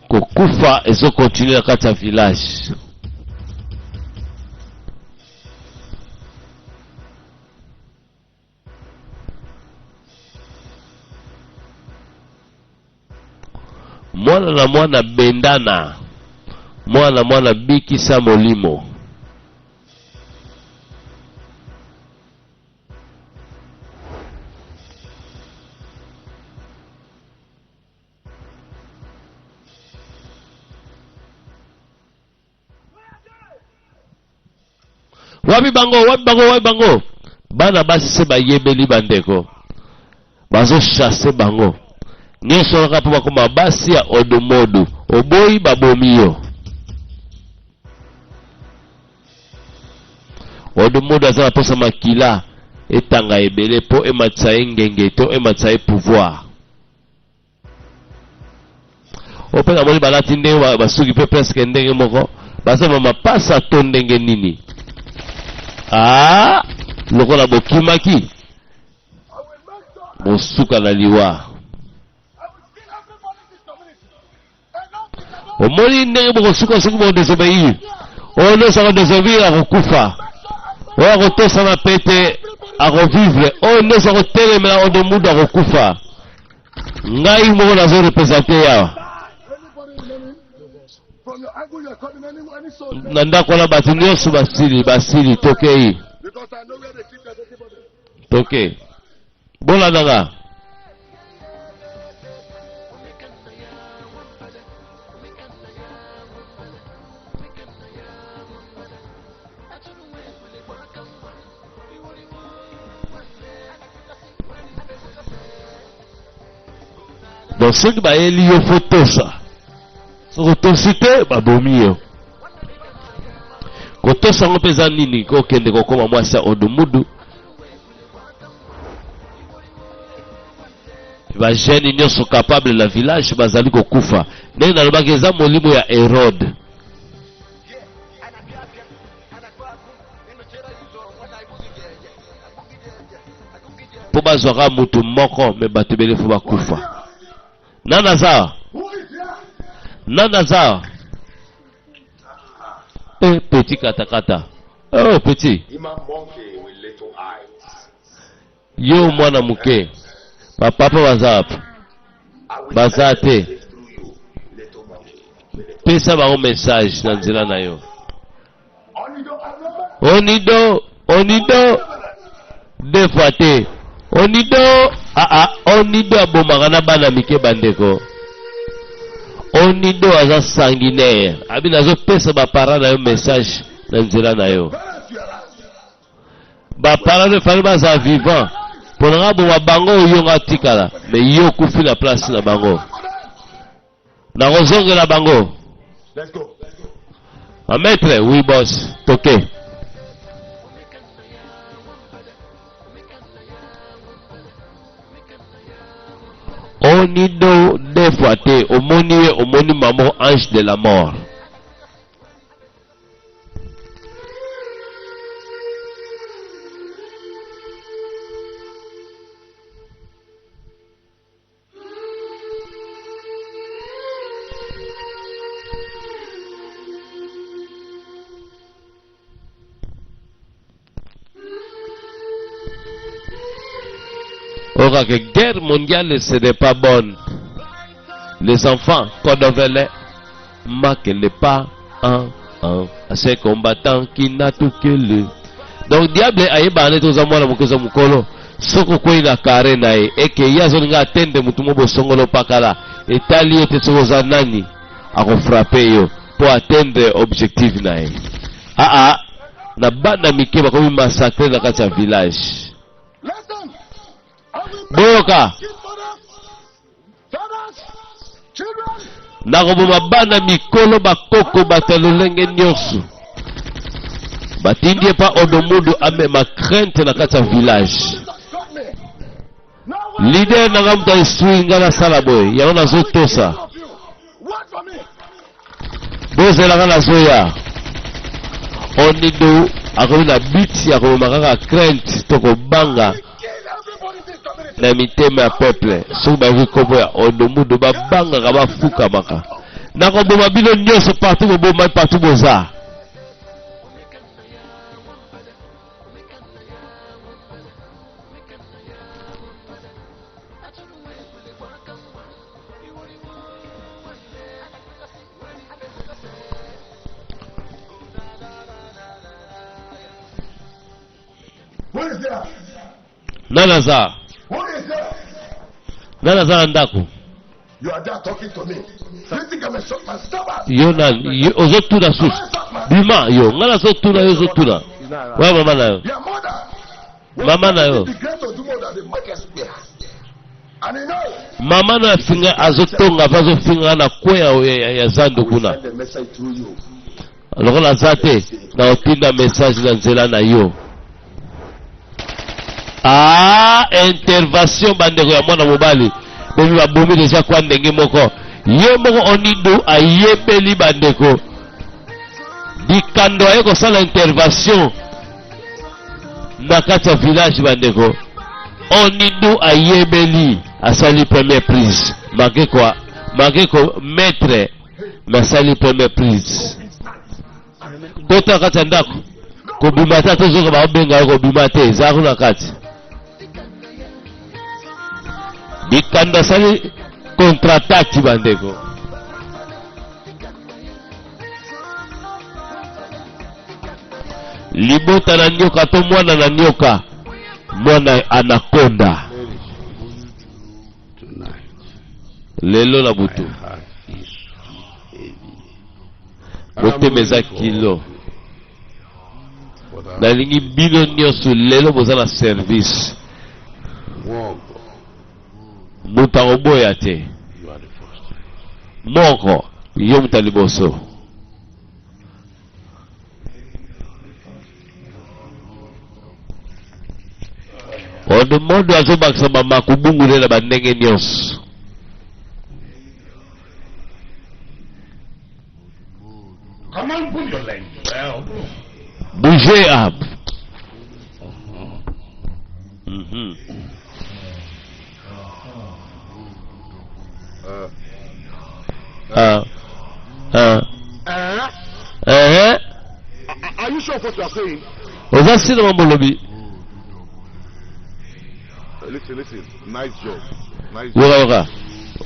Kokufa ezo continue na kati ya village. Mwana na mwana bendana, mwana mwana bikisa molimo. Wapi bango bana basi se bayebeli bandeko bazo chasser bango nyonso naka po bakoma basi ya odomodo oboyi babomi yo. Odomodo aza na posa makila etanga ebele po ematisa ye ngenge to ematisa ye pouvoir. Ope namoni balati ndenge basuki pe presque ndenge moko baza mapasa to ndenge nini. Lokola bokimaki bosuka na liwa. Omoni ndenge bokosuka soki bodesobéir oyo saka désobéir akokufa oyo akotosa na pete akovivre oyo nde saka kotelemela odomudu akokufa. Ngai moko nazo represente yawa na ndako wana bato nyonso basili tokei toke bola nanga. Donc soki bayeli yo fotosa soko tosite babomi yo kotosa ngo peza nini kokende kokoma mwasi odomudu. Bajeni nyonso capable la village bazali kokufa ndenge nalobaki eza molimo ya Herode. Po bazwaka mutu moko me bato ebele fo bakufa. Nana za petit katakata. Oh petit yo mwana muke papa wazap bazate pesa bango message na nzela na yo. Onido deux fois te onido abomaka na bana mike bandeko. Onido aza sanguinaire abina azopesa bapara na yo message na nzela na yo. Bapara ne fali baza vivant pona nga boma bango oyo nga tikala me yo kufi na place na bango na kozongela bango. Ma maître, oui boss, toke. Onido deux fois te omoni maman ange de la mort. Or que guerre mondiale ce n'est pas bonne. Les enfants Cordovele marquent les pas à ces combattants qui n'a tout que le. Donc diable ayebane toza mwana mukoza mukolo soko kwenda kare nae eke yazo nga atende mutu mobo songolo pakala etali ete soza nani ako frapper yo pour atteindre objectif nae. Na bana mike bakomi massacrer na kati ya village. boyoka nakoboma bana mikolo bakoko bato ya lolenge nyonso batindi epa odomudu amema crainte na kati ya village lider nanga moto esui nga nasala boye yango nazotosa bozelanga nazoya onido akomi na biti akoboma kaka crainte to kobanga na mitema ya peuple soki bayoki kombo ya odomudu babangaka bafukamaka nakoboma bino nyonso partout bobomai partout boza nanaza na ndako yo nani ozotuna susu bima yo nga nazotuna yo ozotuna wa mama na yo mama na yo mama na finga azotonga vazofinga na kweya ya zando kuna lokola aza te na otinda message na nzela na yo intervention bandeko ya mwana mobali bemi babomi deja kwa ndenge moko yo moko onido ayebeli bandeko bikando aye kosala intervention na kati ya village bandeko onido ayebeli asali première prise makeko maître masali première prise tota kati ya ndako kobima te tozoka baobenga yo kobima te eza kuna kati bikanda sali contre-attaque bandeko libota na nyoka to mwana na nyoka mwana anakonda lelo na butu motema eza kilo nalingi bino nyonso lelo boza na service mutu akoboya te moko yo mutu liboso odomodo azobakisa bamakubungule na bandenge nyonso bougez up. Are you sure of what you are saying? Ozasi na mamolobi. Listen. Nice job. Yoka.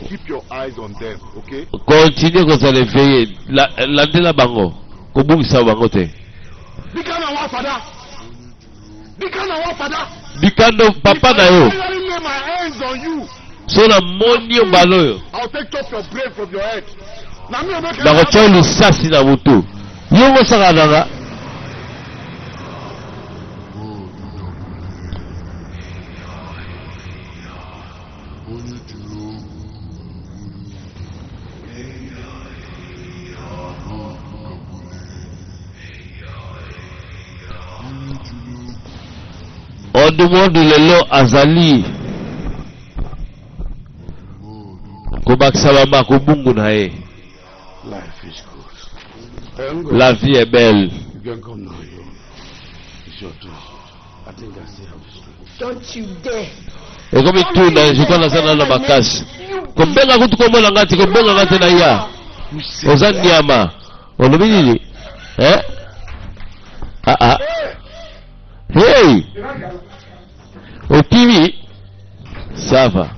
Keep your eyes on them, okay? Continue kozala veiller. Landela bango. Kobungisa bango te. Bikana wa fada. Bikando papa na yo. I lay my hands on you. So na moni mbaloyo. I'll take off your brain from your head. Na mi omeka. Na kocha lisasi na butu. Yongo saka nanga. Odumodu lelo azali kobakisa bamba kubungu na ye. Life is good. La vie est belle. You can come now, yo. It's your turn. I think I see how it's going. Don't you dare. Ekomi tuna jikona sana na makasi. Kombenga kutu komola ngati kombenga ngati na ya. Ozani nyama. Olobi nini? Hey! Okimi. Sava.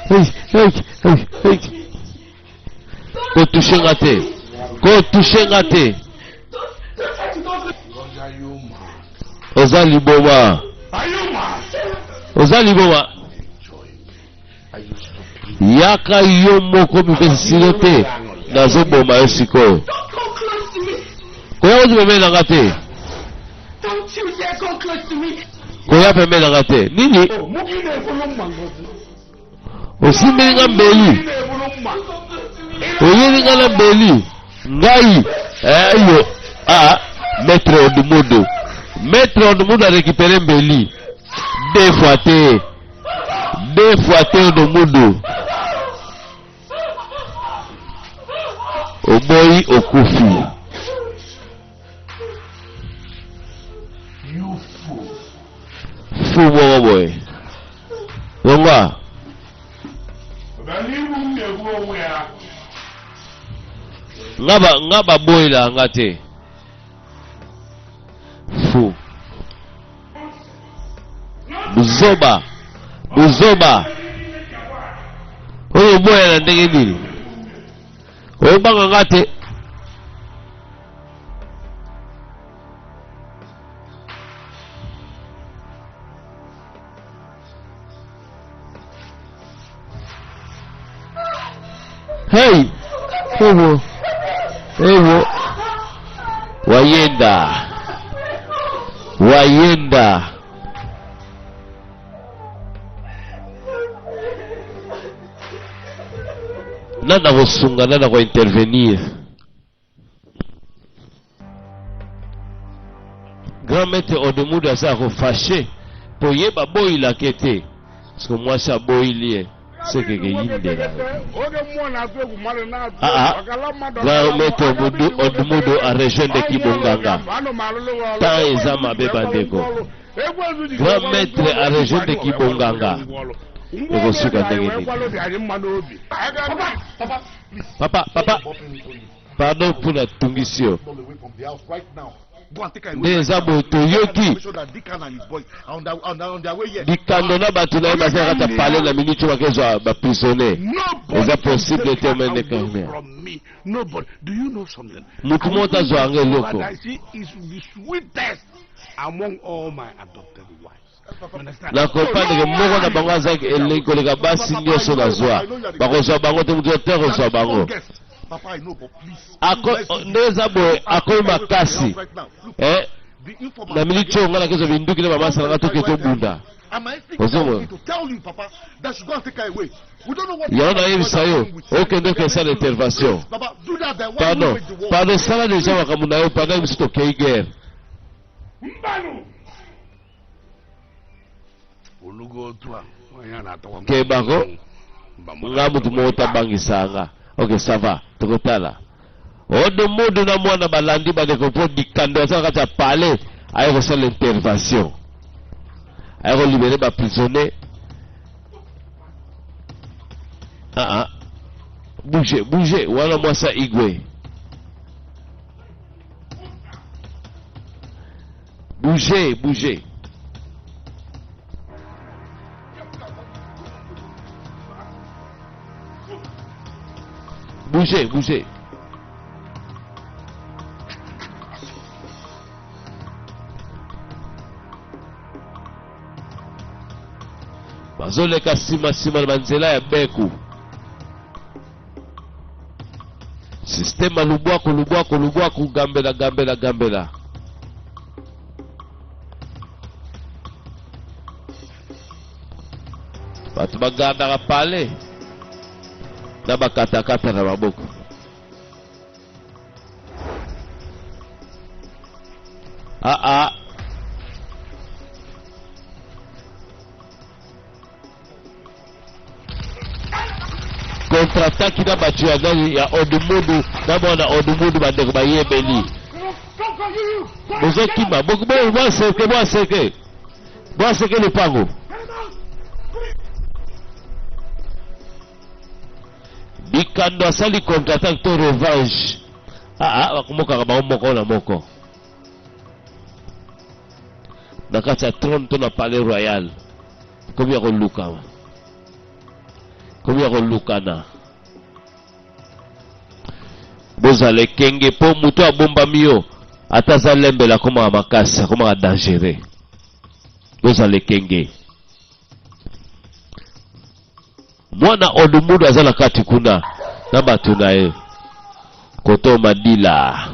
Hey. Ko touche ngate. Ozali boma. Yaka yo moko mipesi te. Nazo boma yo siko. Koya ozi bebe na ngate. Don't you dare come close to me. Koya pembe na ngate. Nini? Oh, mugi ne bulumma. Osimbeli nga mbeli. Oyeli nga na mbeli. Ngai. Ayo. Maître Odumudu. Maître Odumudu a récupéré mbeli. Deux fois Odumudu. Oboyi okufi. You fool. Fool boy. Wonga. Ngaba boy la ngate. Fool. Buzoba. Oyo boy na ndenge nini? Oyo banga ngate. Hey! Ewo. Wayenda. Nana kosunga, nana ko intervenir. Grand maître Odumudu asa ko fâché pour yeba boy la kete. Parce que moi ça boy lié. C'est que yinde là. Grand maître Odumudu a rejoint de Kibonganga. Tant ezama bebandeko. Grand maître a rejoint de Kibonganga. Papa, pardon pour la tungisio. Des abo toyoki. Dikando na batuna bazaka ta parler la minute wa kezo ba prisonnier. Est possible de terminer quand même. Do you know something? Mutumota zo ange loko. I see is the sweetest among all my adopted wives. La compagne que moko na bango azaki elengo leka basi nyoso na zwa. Bakozwa bango te mutu te kozwa bango. Papa, I know, but please. Ndeza boy akoyi makasi. Na minute ngala kezo binduki na mama sala to keto bunda. To tell you, Papa, that you go and take her away. We don't know what. Yana hivi sayo. Okende ke sala intervention. Papa, do that. Pardon, sala deja wakamuna yo pendant msito keiger. Ke bango nga mutu mota bangisanga. Ok, ça va. Tokotala. Odumudu na mwana balandi badeko po dikando asaka kati ya palais aye kosala l'intervention. Aye ko libérer ba prisonnier. Bougez, wala mwasa igwe. Bougez. Bougez. Bazoleka sima na manzela ya beku. Sistema lubwaku gambela. Batu baganda ka pale. Na bakata na maboko. Contre-attaque na batu ya Odumudu na mwana Odumudu bandeko bayebeli. Bozokima bwaseke lupango. Bikando asali contre-attaque to revanche. Wakumoka ba moko na moko. Nakati ya trône to na palais royal. Komi ya kolukana. Bozale kenge po muto abomba mio. Ataza lembela koma makasa, koma dangereux. Bozale kenge. Mwana Odumudu azala kati kuna na batu na ye koto madila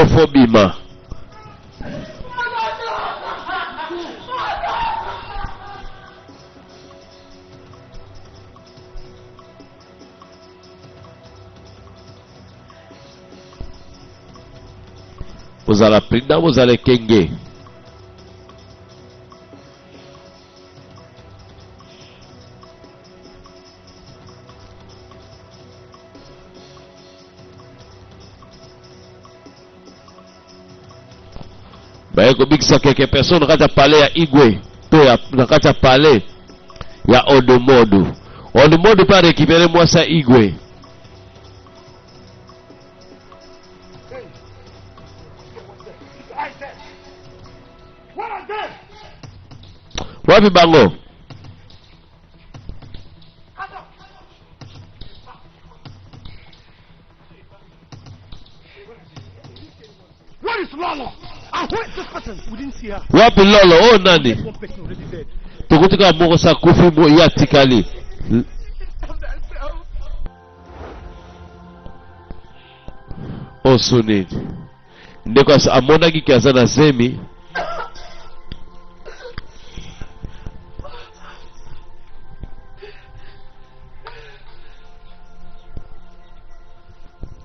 fo bima. Bozala prida, bozala kenge. Baeko bikisa quelques personnes nakati parler ya Igwe, to nakati parler ya Odumodu. Odumodu pa récupérer moi ça Igwe. Wapi bango? Where is Lolo? I went this person. We didn't see her. Wapi Lolo? Oh nani? One person already dead. Tukutika moko sa kufi mo ya tikali. Oh Sunid. Ndeko amona ki kaza na zemi.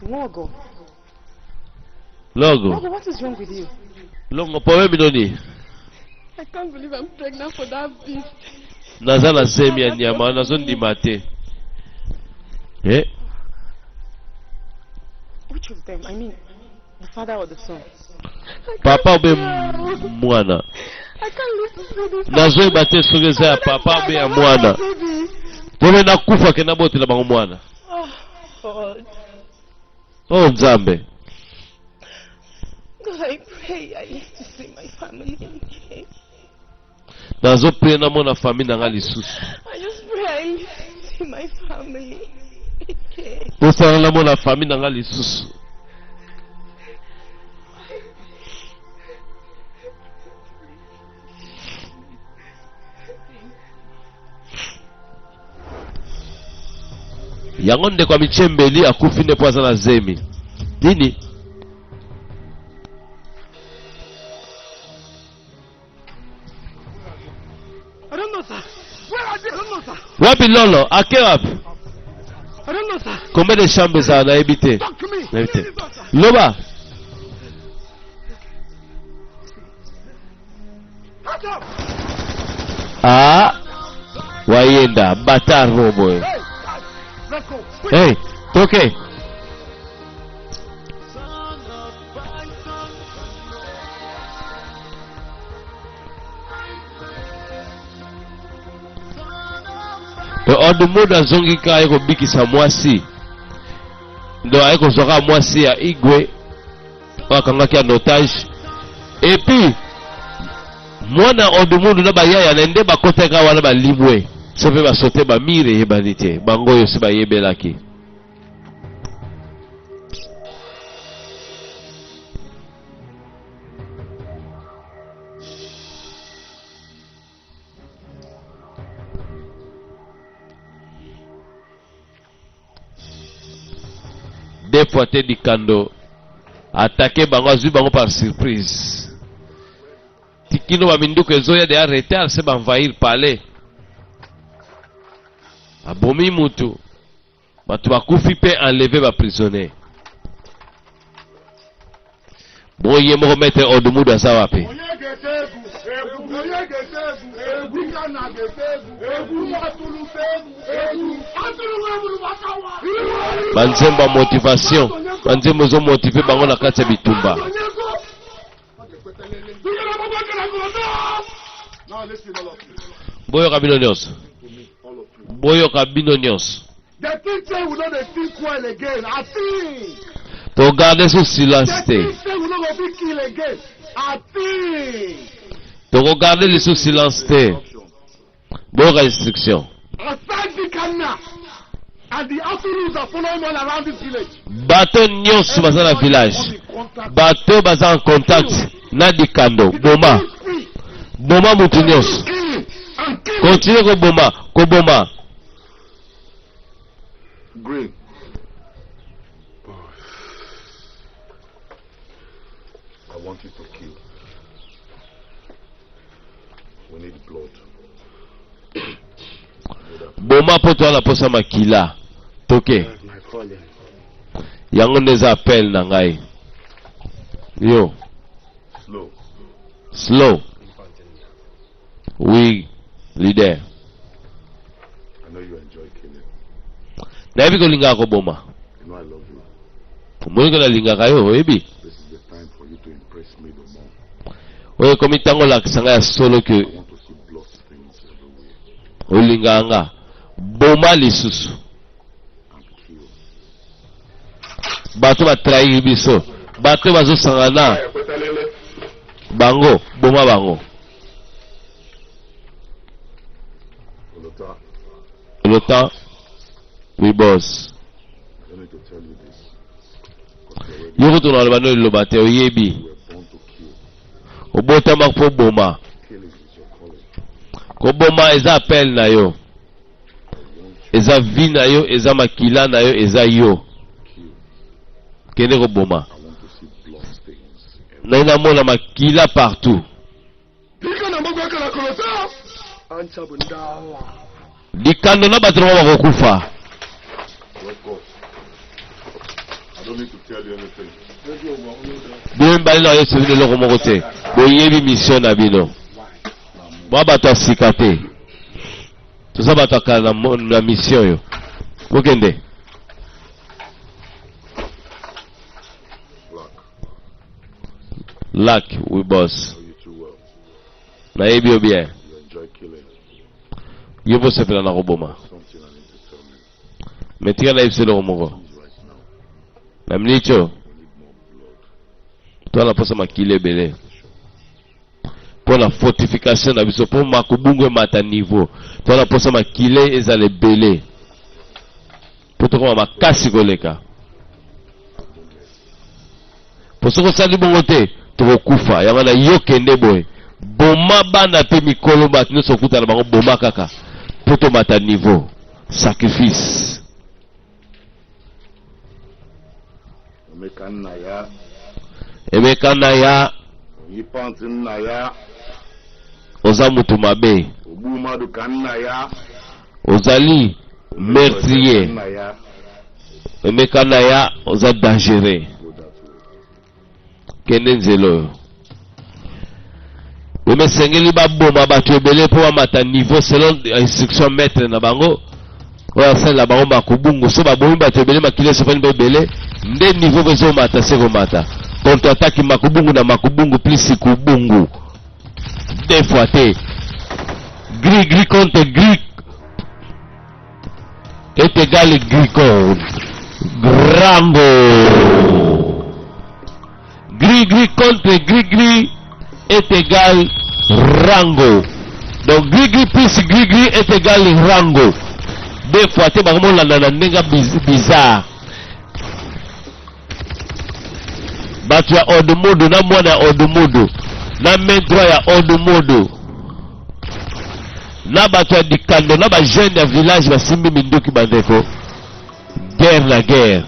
Logo. Logo. Logo, what is wrong with you? Longo powe minoni. I can't believe I'm pregnant for that beast. Naza na zemi ya nyama nazo ndimate. Eh? Which of them? I mean, the father or the son? Papa be mwana. I can't live to see this. Nazo ibate sogeza ya papa be ya mwana. Tome na kufa kena bote la bango mwana. Oh, God. Oh Nzambe. God, I pray I live to see my family again. Nazo prie na mona famille na nga lisusu. I just pray I live to see my family again. Tosala na mona famille na nga lisusu. Yango ndeko michembeli akufi ne poza na zemi. Nini? I don't know, sir. Where are they? I don't know, sir. Wapi Lolo? Ake wapi? I don't know, sir. Combien de chambres ça na habité? Talk to me. Na habité. Where is that, sir? Loba. Hands up. Ah. Wayenda bata robo. Hey, guys, let's go. Quick. Hey, toke. Odumodu azongika ayeko bikisa mwasi. Ndo ayeko zoka mwasi ya Igwe. Wakangaki ya notage. Et puis mwana Odumodu na bayaya na nde bakoteka wana balimwe. Sope basote ba mire yebani te. Bango yo si bayebelaki. Des fois te di kando attaquer bango azui bango par surprise. Tikino ba minduko ezoya de arrêter se ba envahir palais. Abomi mutu. Batu bakufi pe enlever ba prisonnier. Boye mo remettre Odumodu asa wapi? Banzemba motivation. Banzemba zo motiver bango na kati ya bitumba. Boyo kabino nyonso. Boyo kabino nyonso. The teacher will not think well again. I think. To garder ce silence The te. teacher will not be killed again. I think. To regarder le sous silence te. Boyo ka instruction. Aside the Kana and the Asurus are following all around this village. Bateau nyonso baza na village. Bateau baza en contact na dikando. Boma. Boma mutu nyonso. Continue ko boma. Ko boma. Green. We need blood. Boma po to na posa makila. Toke. That's my calling. Yango neza appel na ngai. Yo, Slow. slow. Oui, leader. I know you enjoy killing. Na hivi kolinga ko boma. You know I love you. Mwenye na linga kayo, ebi. This is the time for you to impress me the more. Oye komitango la kisanga ya solo ke I want to see blood stains everywhere. olinganga. Boma lisusu. And kill. Bato ba trahir biso. Bato bazo sangana. Bango, boma bango. Olota, Le temps, we boss. I need to tell you this. Because you're Yoko tuna albano lobate oyebi. you were born to kill. Obota makpo boma. Killing is your calling. Ko boma eza appel na yo. Eza vi na yo, eza makila na yo, eza yo. Kill. Kende ko boma. I want to see blood stains Na ina mona makila partout. Dikando na bato na bakokufa. What God? I don't need to tell you anything. Bino mbali na yo sevile loko moko te. Boyebi mission na bino. Mwa bato asika te. Toza bato akala na mission yo. Bokende. Black, Lack, we boss. I know you too well. Na yebi yo bien. You enjoy killing. Yo bo sepela na koboma. Something I need to tell you. Metika na yebise loko moko. Right now, Na mnicho. we need more blood. Toa na posa makile bele. Pour la fortification na biso pour makubungu mata niveau. Toa na posa makile ezale bele. Pour to koma makasi koleka. Poso ko sali bongo te to kufa. Yanga na yo kende boy. Boma bana pe mikolo bat no sokuta na bango boma kaka. Pour to mata niveau. Sacrifice. Omeka nna ya, Emeka na ya oyipa ntị nna ya, oza mutu mabe. ogbu mmadụ ka nna ya, Ozali meurtrier. nna ya. Emeka na ya oza dangereux. Go that way. Kende nzelo. Omesengeli baboma bato ebele po bamata niveau selon instruction maître na bango. Oya sala bango makubungu so babomi bato ebele makile sofani bebele nde niveau bezo mata seko mata. Contre attaque makubungu na makubungu plus kubungu. Deux fois te. Gris gris contre gris est égal gris contre Grango. Gris gris contre gris gris est égal Rango. Donc gris gris plus gris gris est égal Rango. Deux fois te bakomo la nandenga bizarre. Batu ya Odumodo na mwana ya Odumodo na medroit ya Odumodo na batu ya Dikando na ba jeune ya village basimbi minduki bandeko. Guerre na guerre.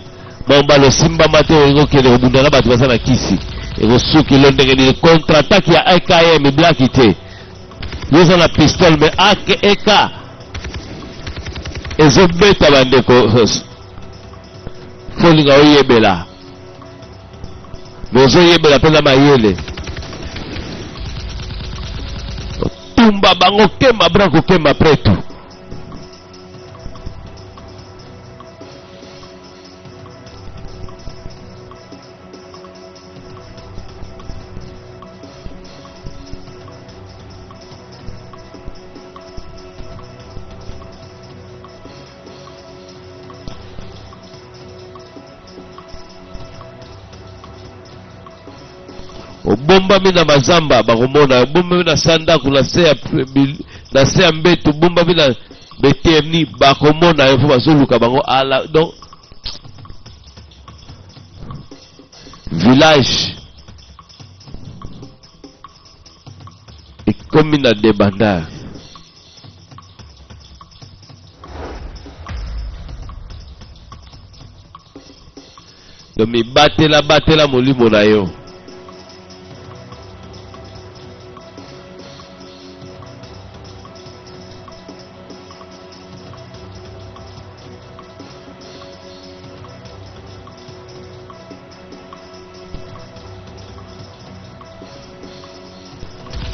Mambalo simba mate ngo kele obunda na batu basana kisi. Ego suki londenge ni contre-attaque ya AKM black ite. Yoza na pistol me AK ezo beta bandeko. Folinga oyebela. Bozo yebela pela mayele. Tumba bango kema branco kema preto. Obomba mina mazamba bakomona, obomba mina sanda kula se ya mbetu, bomba mina betemni bakomona yo fo bazoluka bango ala. Donc village ekomi na débandage. Donc mibatela molimo na yo.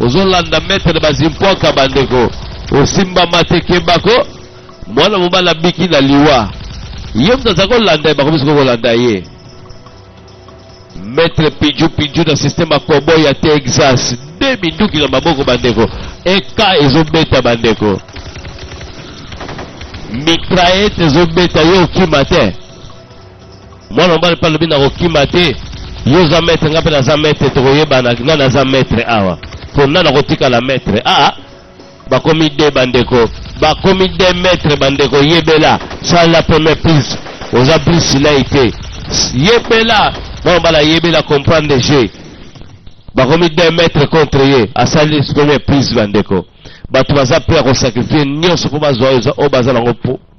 ozolanda maître bazimpwaka bandeko osimba mateke bako mwana mobala biki na liwa ye moto aza kolanda ye bakomisi kolanda ye maître piju na système ya koboy ya Texas 2 minduki na maboko bandeko eka ezobeta bandeko mitraillette ezobeta ye okima te mwana mobali mpe alobi na kokima te yo oza maître nga mpe naza maître tokoyebana nga naza maître awa po nga na kotikala maître bakomi 2 bandeko bakomi 2 maître bandeko yebela sala première prise oza brisilai te yebela mwana mobali ayebela comprendre je bakomi 2 maître contre ye asali première prise bandeko bato baza prêt à kosacrifier nyonso mpo bazwa oyo baza nango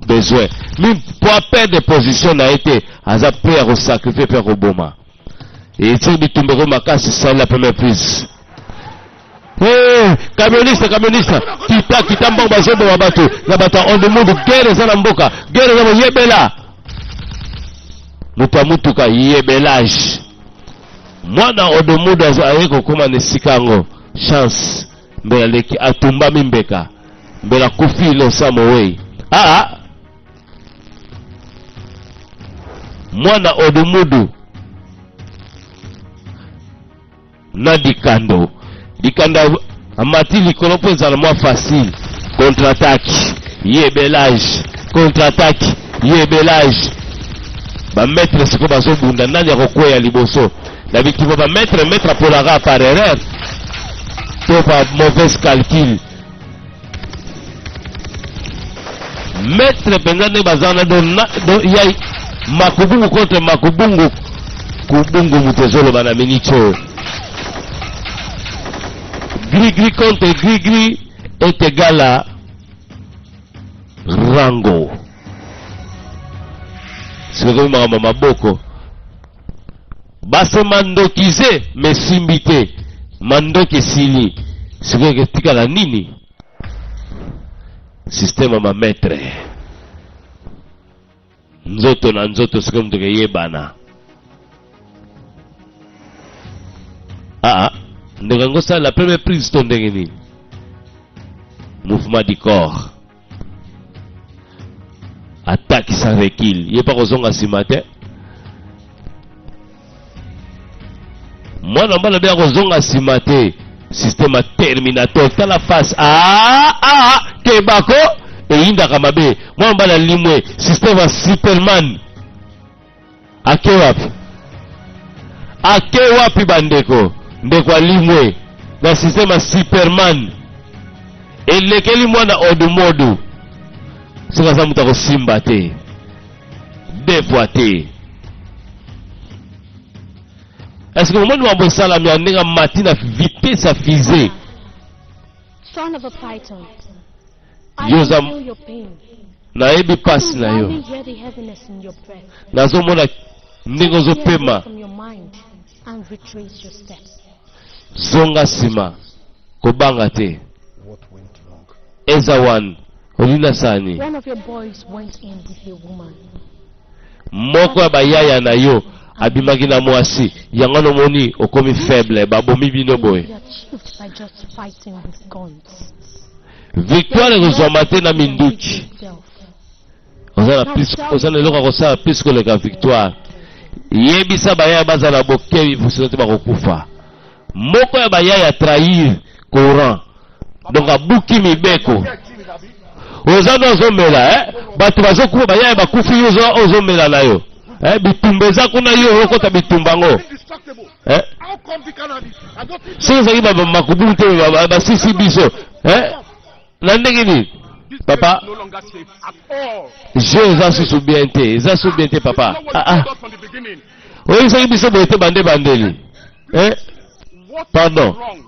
besoin mi po aperdre position na ye te aza prêt à kosacrifier mpe akoboma etiri bitumbeko makasi sali la première prise camioniste kita mbongo bazoboma bato na bato ya ondemundu guerre eza na mboka guerre eza moyebela moto ya mutuka yebelage mwana ondemundu aye kokóma na esika yango chance mbela leki atumbami mbeka mbela kufi losa mowei mwana ondemundu na dikando amati likolo mpo ezala mwa facile contre-attaque yebelage contre-attaque yebelage bamaître siko bazobunda nani akokweya liboso na bikimo bamaître apolaka par erreur to par mauvaise calcul maître mpenza nde baza na ya makubungu contre makubungu kubungu moto ezoloba na miniti oyo gris contre gris est égal à rango. C'est comme maman maboko. Basse mandokize mais simbite. Mandoke sili. C'est que tika la nini. Système ma maître. Nzoto na nzoto c'est comme de yebana. Ndegango ça la première prise ton ndengeni mouvement du corps attaque sans recul il est pas kozonga simate mwana mbala bia kozonga simate système terminateur ta la face kebako eyinda kamabe mwana mbala limwe système Superman ake wapi bandeko ndeko alimwe na système Superman elekeli mwana odumodu sika za muta kosimba te deux fois te est-ce que mwana mambo sala mi andinga matina vitesse à fusée Son of a python, Yoza- I feel your pain. na ebi pasi na I yo hear the heaviness in your breath. nazomona ndenge Clear away ozopema from your mind and retrace your steps. zonga nsima kobanga te What went wrong? eza wan olina sani One of your boys went in with a woman. moko ya bayaya na yo abimaki na mwasi yango nomoni okomi faible babomi bino boye You achieved by just fighting with guns. victoire ekozwama te na minduki oza na eloko ya kosala plus koleka victoire yebisa bayaya baza na bokebi fusino te bakokufa moko ya bayaya trahir courant donc abuki mibeko oza na ozomela bato bazokufa bayaya bakufi yo ozomela na yo bitumba eza kuna yo okota bitumba ngo Indestructible. How come the cannabis? I don't think soki ezalaki makubulu te basisi biso na ndenge nini this papa place is no longer safe at all. je eza susu bien te eza susu bien te papa You know what you told us from the beginning. oyebisaki biso boye te bande bandeli What Pardon. is wrong?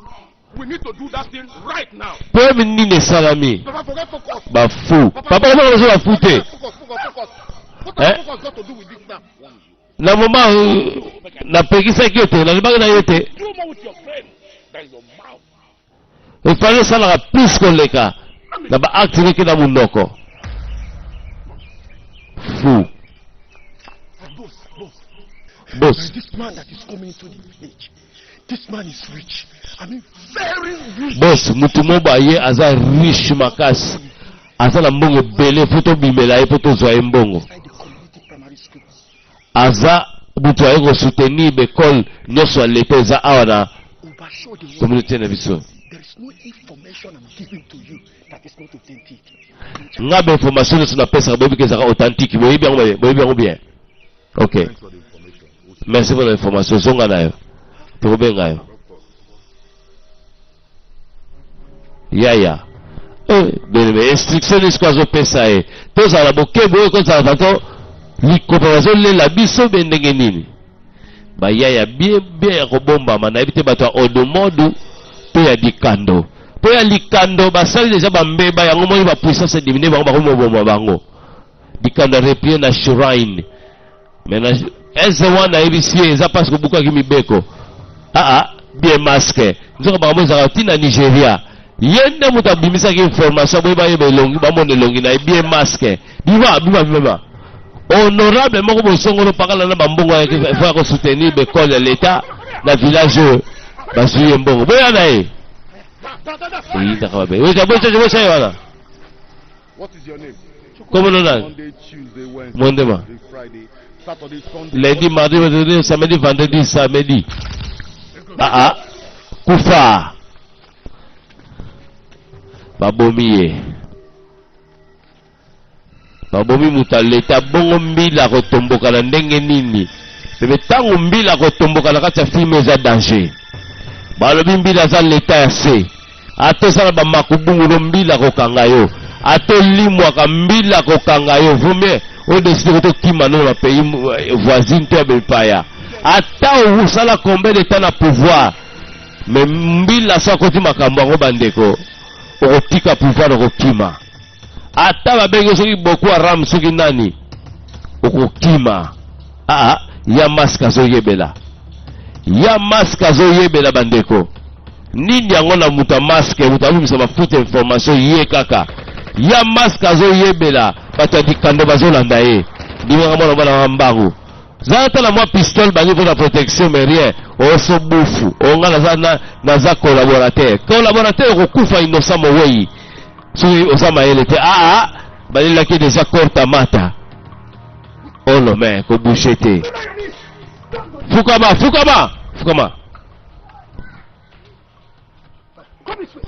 We need to do that thing right now. po emi nini esalami Papa, forget focus. bafu papa kama bazo bafu te Focus. What has focus got to do with this now? na moma napekisaki yo te nalobaki na yo te Do more with your brain than your mouth. efali osalaka plus koleka na baacte neke na munoko fu Boss, bos this man that is coming into the village This man is rich. I mean, very rich. Boss, mutu moba ye aza riche makasi. Aza na mbongo bele foto bimela ye foto zwa ye mbongo. Inside the community primary school. Aza mutu aye ko soutenir bekol nyonso alete eza awa na Overshow the world. communauté na biso. There is no information I'm giving to you that is not authentic. Nga be information nyonso napesaka boyebi ke ezaka authentique. Boyebi yango bien. Ok. Thanks for the information. Merci pour l'information. Zonga na yo. Tokobenga yo. Yaya. Bene, instruction isko azopesa ye. Tozala bokebo oyo kozala bato likopa bazolela biso be ndenge nini. Bayaya bien ya kobombama nayebi te bato ya odomodu to ya likando. To ya likando basali deja bambeba yango moni bapuissance edimine bango bakomoboma bango. Likando replie na shrine. Mena eze wana ebisi eza parce que bukaki mibeko. Bien masque. Nzoka bango ezaka tina Nigeria. Yende muta bimisaki information boyeba yeba elongi bamone elongi na bien masque. Biba. Honorable moko bosongolo pakala na bambongo ya faut ko soutenir l'école de l'état na village basuye mbongo. Boya na ye. Ita kabe. Weka wana. What is your name? Comment on a? Monday, Tuesday, Wednesday, Monday ma. Thursday, Friday, Saturday, Sunday. Lundi, mardi, mercredi, samedi, vendredi, samedi. Kufa. Babomi muta leta bongo mbila kotomboka na ndenge nini. Bebe tango mbila kotomboka na kati ya filme eza danger. Balobi mbila za leta ya se. Ato sala ba makubungu no mbila kokanga yo. Ato limwa ka mbila kokanga yo. Vumie o décide koto kima no na pays voisine to belpaya. Ata usala combien de temps na pouvoir. Mais mbila sa koti makambo ngo bandeko. Okotika pouvoir okokima. Ata babengi soki Boko Haram soki nani okokima. Ya maska zo yebela. Ya maska zo yebela bandeko. Nini yango na muta maske muta bimisa mafuta information ye kaka. Ya maska zo yebela bato di kando bazolanda ye. Ndimanga mwana bana mbangu. Zata na mwa pistole bangi pour la protection mais rien. Oso bufu. Onga naza collaborateur. Collaborateur okufa innocent mowei. Soki osama ele te balelaki déjà korta mata. Olo me ko boucher te. Fukama.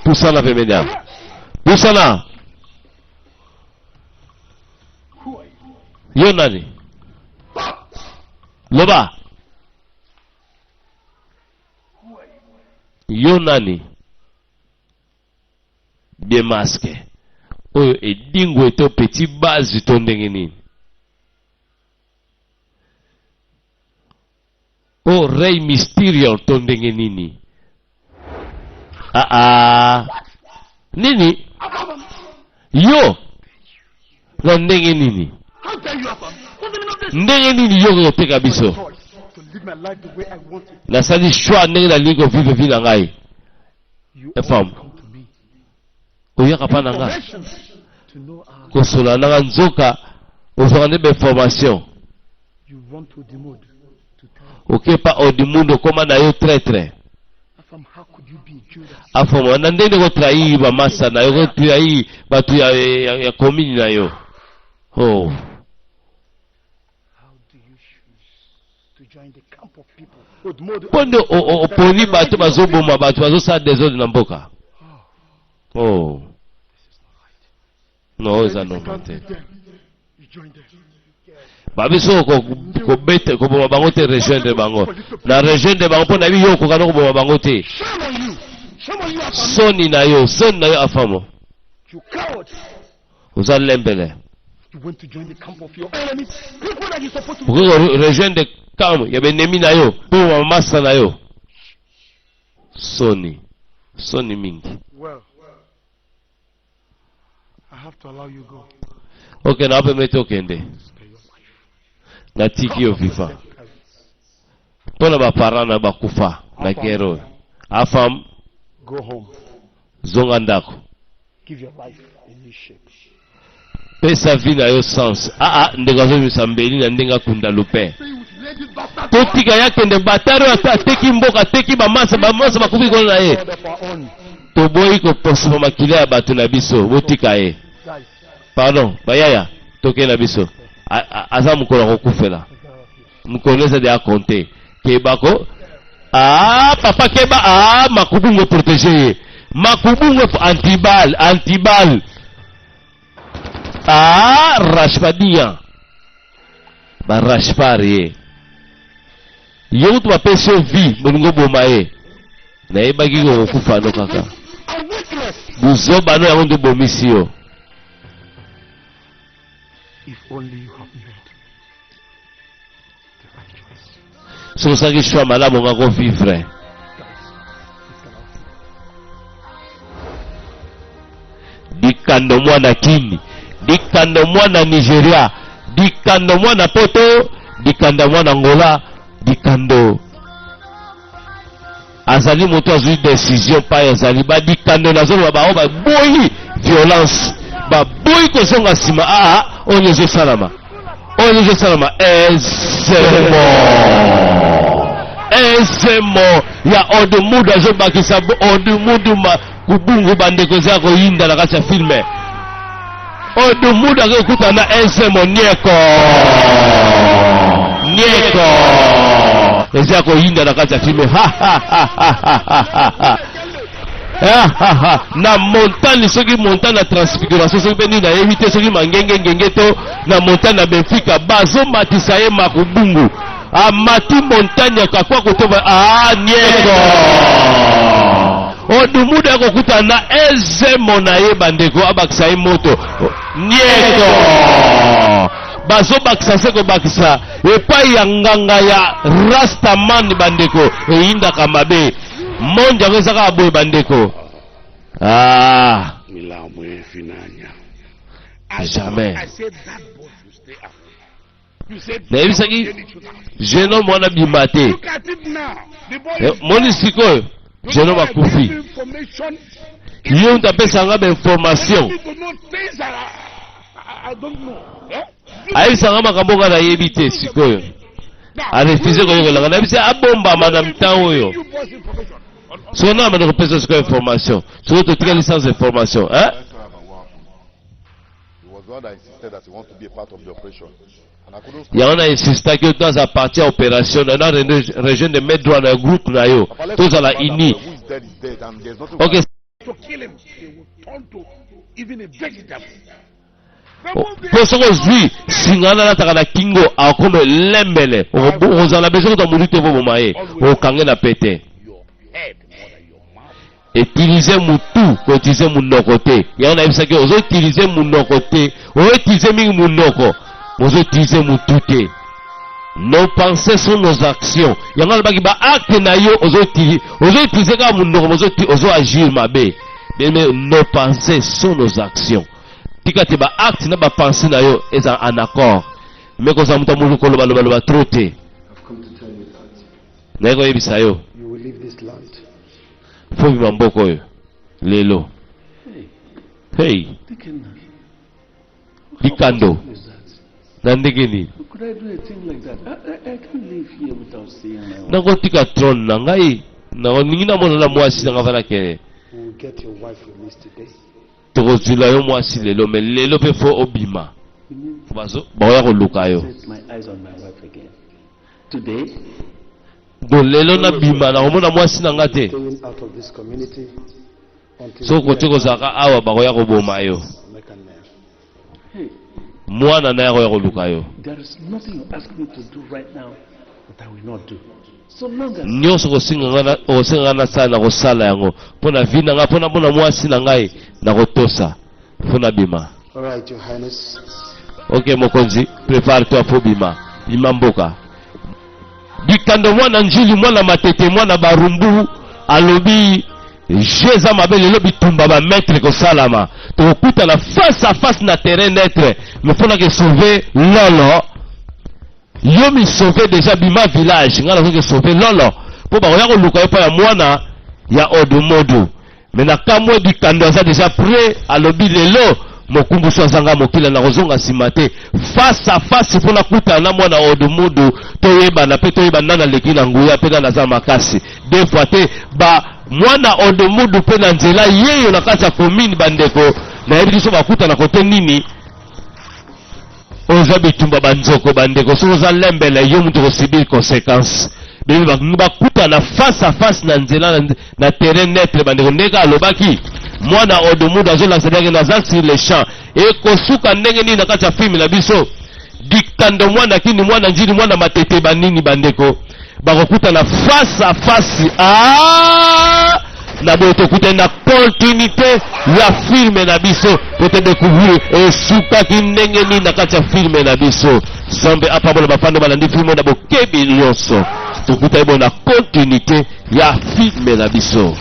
Pusana pemenya. Pusana. Yo nani? Loba. Yo nani? Bien masqué. Oyo edingo eto petit base to ndenge nini. O rey mysterio to ndenge nini. Nini? Yo. Na ndenge nini? Ndenge nini yo koteka biso? Na sali choix ndenge na lingo vive vie ngai. Femme. Oyaka pa nanga. Kosola nanga nzoka ozwaka nde information. Ok pa odimundo koma na yo traître. Afama na ndenge ko trahir ba masa na yo ko trahir batu ya commune na yo. Oh. Pondo oponi bato bazoboma bato bazosala désordre na mboka. Oh. No, eza normal te. Babiso ko bete ko boma bango te rejoindre bango. Na rejoindre bango pona bi yo ko kana ko boma bango te. Soni na yo afamo. Uza lembele. Pourquoi rejoindre camp ya benemi na yo pour masa na yo. Soni mingi. I have to allow you go. Okay, na permettre okende. Na tiki yo viva. Pona ba parents na bakufa na guerre. Afam Go home. zonga ndako. Give your life a new shape. Pesa vie na yo sens. Ndeko zo misambeli na ndenga kunda lupe. totika yake nde batari ateki mboka ateki bamasa bakufi kono na ye God of our own. toboyi koposa makila ya bato na biso botika ye Guys, pardon bayaya toke na biso aza mokolo akokufela mokolo eza de akonte kebako papa keba makubungo protege ye makubungo antibal rashpadia barashpar ye ye kutu bapesi yo vi bolingo boma ye nayebaki kokufa no kaka buzoba no yango nde bomisi yo. if only you have made the right choice. soki osalaki shwa malamu nga kovivre dikando mwana kini dikando mwana Nigeria dikando mwana poto dikando mwana Ngola dikando azali moto azwi décision pa ezali badikando nazoloba bao baboyi violence baboyi kozonga nsima oyo ezosalama ezemo ya odumudu azobakisa odumudu kubungu bandeko eza koyinda na kati ya filme odumudu akokuta na ezemo nieko eza koyinda na kati ya filme na montagne soki montagne na transfiguration soki mpe nini nayebi te soki mangenge to na montagne na Benfica bazomatisa ye makubungu amati montagne akakwa kotoba nieko odumudu akokuta na ezemo na ye bandeko abakisa ye moto nieko bazobakisa se kobakisa epai ya nganga ya rastaman bandeko eyindaka mabe monde yango ezaka aboye bandeko milambo efinanya jamais I said that boy should stay away. You said nayebisaki jeune homme wana bima te look at it now. The boy is moni sikoyo jeune homme akufi information. ye mutu apesanga bainformation People know things that I don't know. ayebisanga makambo nga nayebi te sikoyo arefuze koyokolanga nayebisi abombama na mtango oyo You boys information. soki na banda kopesa sikoyo information soki totikali sans information He was the one that insisted that he wanted to be a part of the operation. And I couldn't stop. yango na insistaki otaza parti ya opération na région de mettre droit na groupe na yo Papa, let's tozala talk about uni that. Who is dead is dead, and there's nothing. ok To kill him, they will turn to even a vegetable. mpo soki ozwi singana nataka na kingo akome lembele okozala beso kuta molu te oboboma ye okange na pete Your head more than your mouth. utilize mutu koutilize munoko te yango nayebisaki ozoutilize munoko te ozoutilize mingi munoko ozoutilize mutu te nos pensées sont nos actions yango alobaki baacte na yo ozoutilize kaka munoko ozoagir mabe mais nos pensées sont nos actions tika te baacte na bapense na yo eza en accord me kozala mutu amolu kolobaloba tro te naye koyebisa yo You will leave this land. fo bima mboka oyo lelo hey dikando na ndenge nini Could I do a thing like that? I can't live here without seeing my wife. nakotika trone na ngai nakoningi namonana mwasi nanga vala kene We will get your wife released today. tokozwila yo mwasi lelo me lelo mpe fo obima bakoya koluka yo Set my eyes on my wife again. Today, do lelo nabima nakomona mwasi na nga te Staying out of this community until soki kote kozalaka awa bakoya koboma yo make a name. hey, mwana na ye akoya koluka yo there is nothing you ask me to do right now that I will not do. So long as nyonso okosenganga nasala na kosala yango mpo na vi na ngai mpo na mwasi na ngai nakotosa fo nabima All right, Your Highness. ok mokonzi prépare toi fo bima bima mboka bikando mwana njili mwana matete mwana barumbu alobi je eza mabe lelo bitumba bametre kosalama tokokutana face à face na terrain netre me mponaka esauve lolo yo misauve déjà bima village ngai nakoki esauve lolo mpo bakoya koluka yo mpo ya mwana ya odomodo me na kamwe bikando aza déjà prêt alobi lelo mokumbusu azanga mokila na kozonga nsima te face à face mpona kutana na mwana odumudu toyebana mpe toyebana na leki na nguya mpe na naza makasi deux fois te mwana odumudu mpe na nzela yeyo na kati ya komini bandeko nayebi biso bakutana kote nini oza bitumba banzoko bandeko soki oza lembele yo mutu kosibili conséquence bemi bakutana face à face na nzela na terrain netre bandeko ndenge alobaki mwana odumudu azolakisa ndenge naza sur le champ ekosuka ndenge nini na kati ya filme na biso diktando mwana kini mwana njili mwana matete banini bandeko bakokutana face à face na boye tokutani na continuité ya filme na biso po te découvrir esukaki ndenge nini na kati ya filme na biso Nzambe apabola bafando balandi filme na bokebi nyonso tokutani bo na continuité ya filme na biso.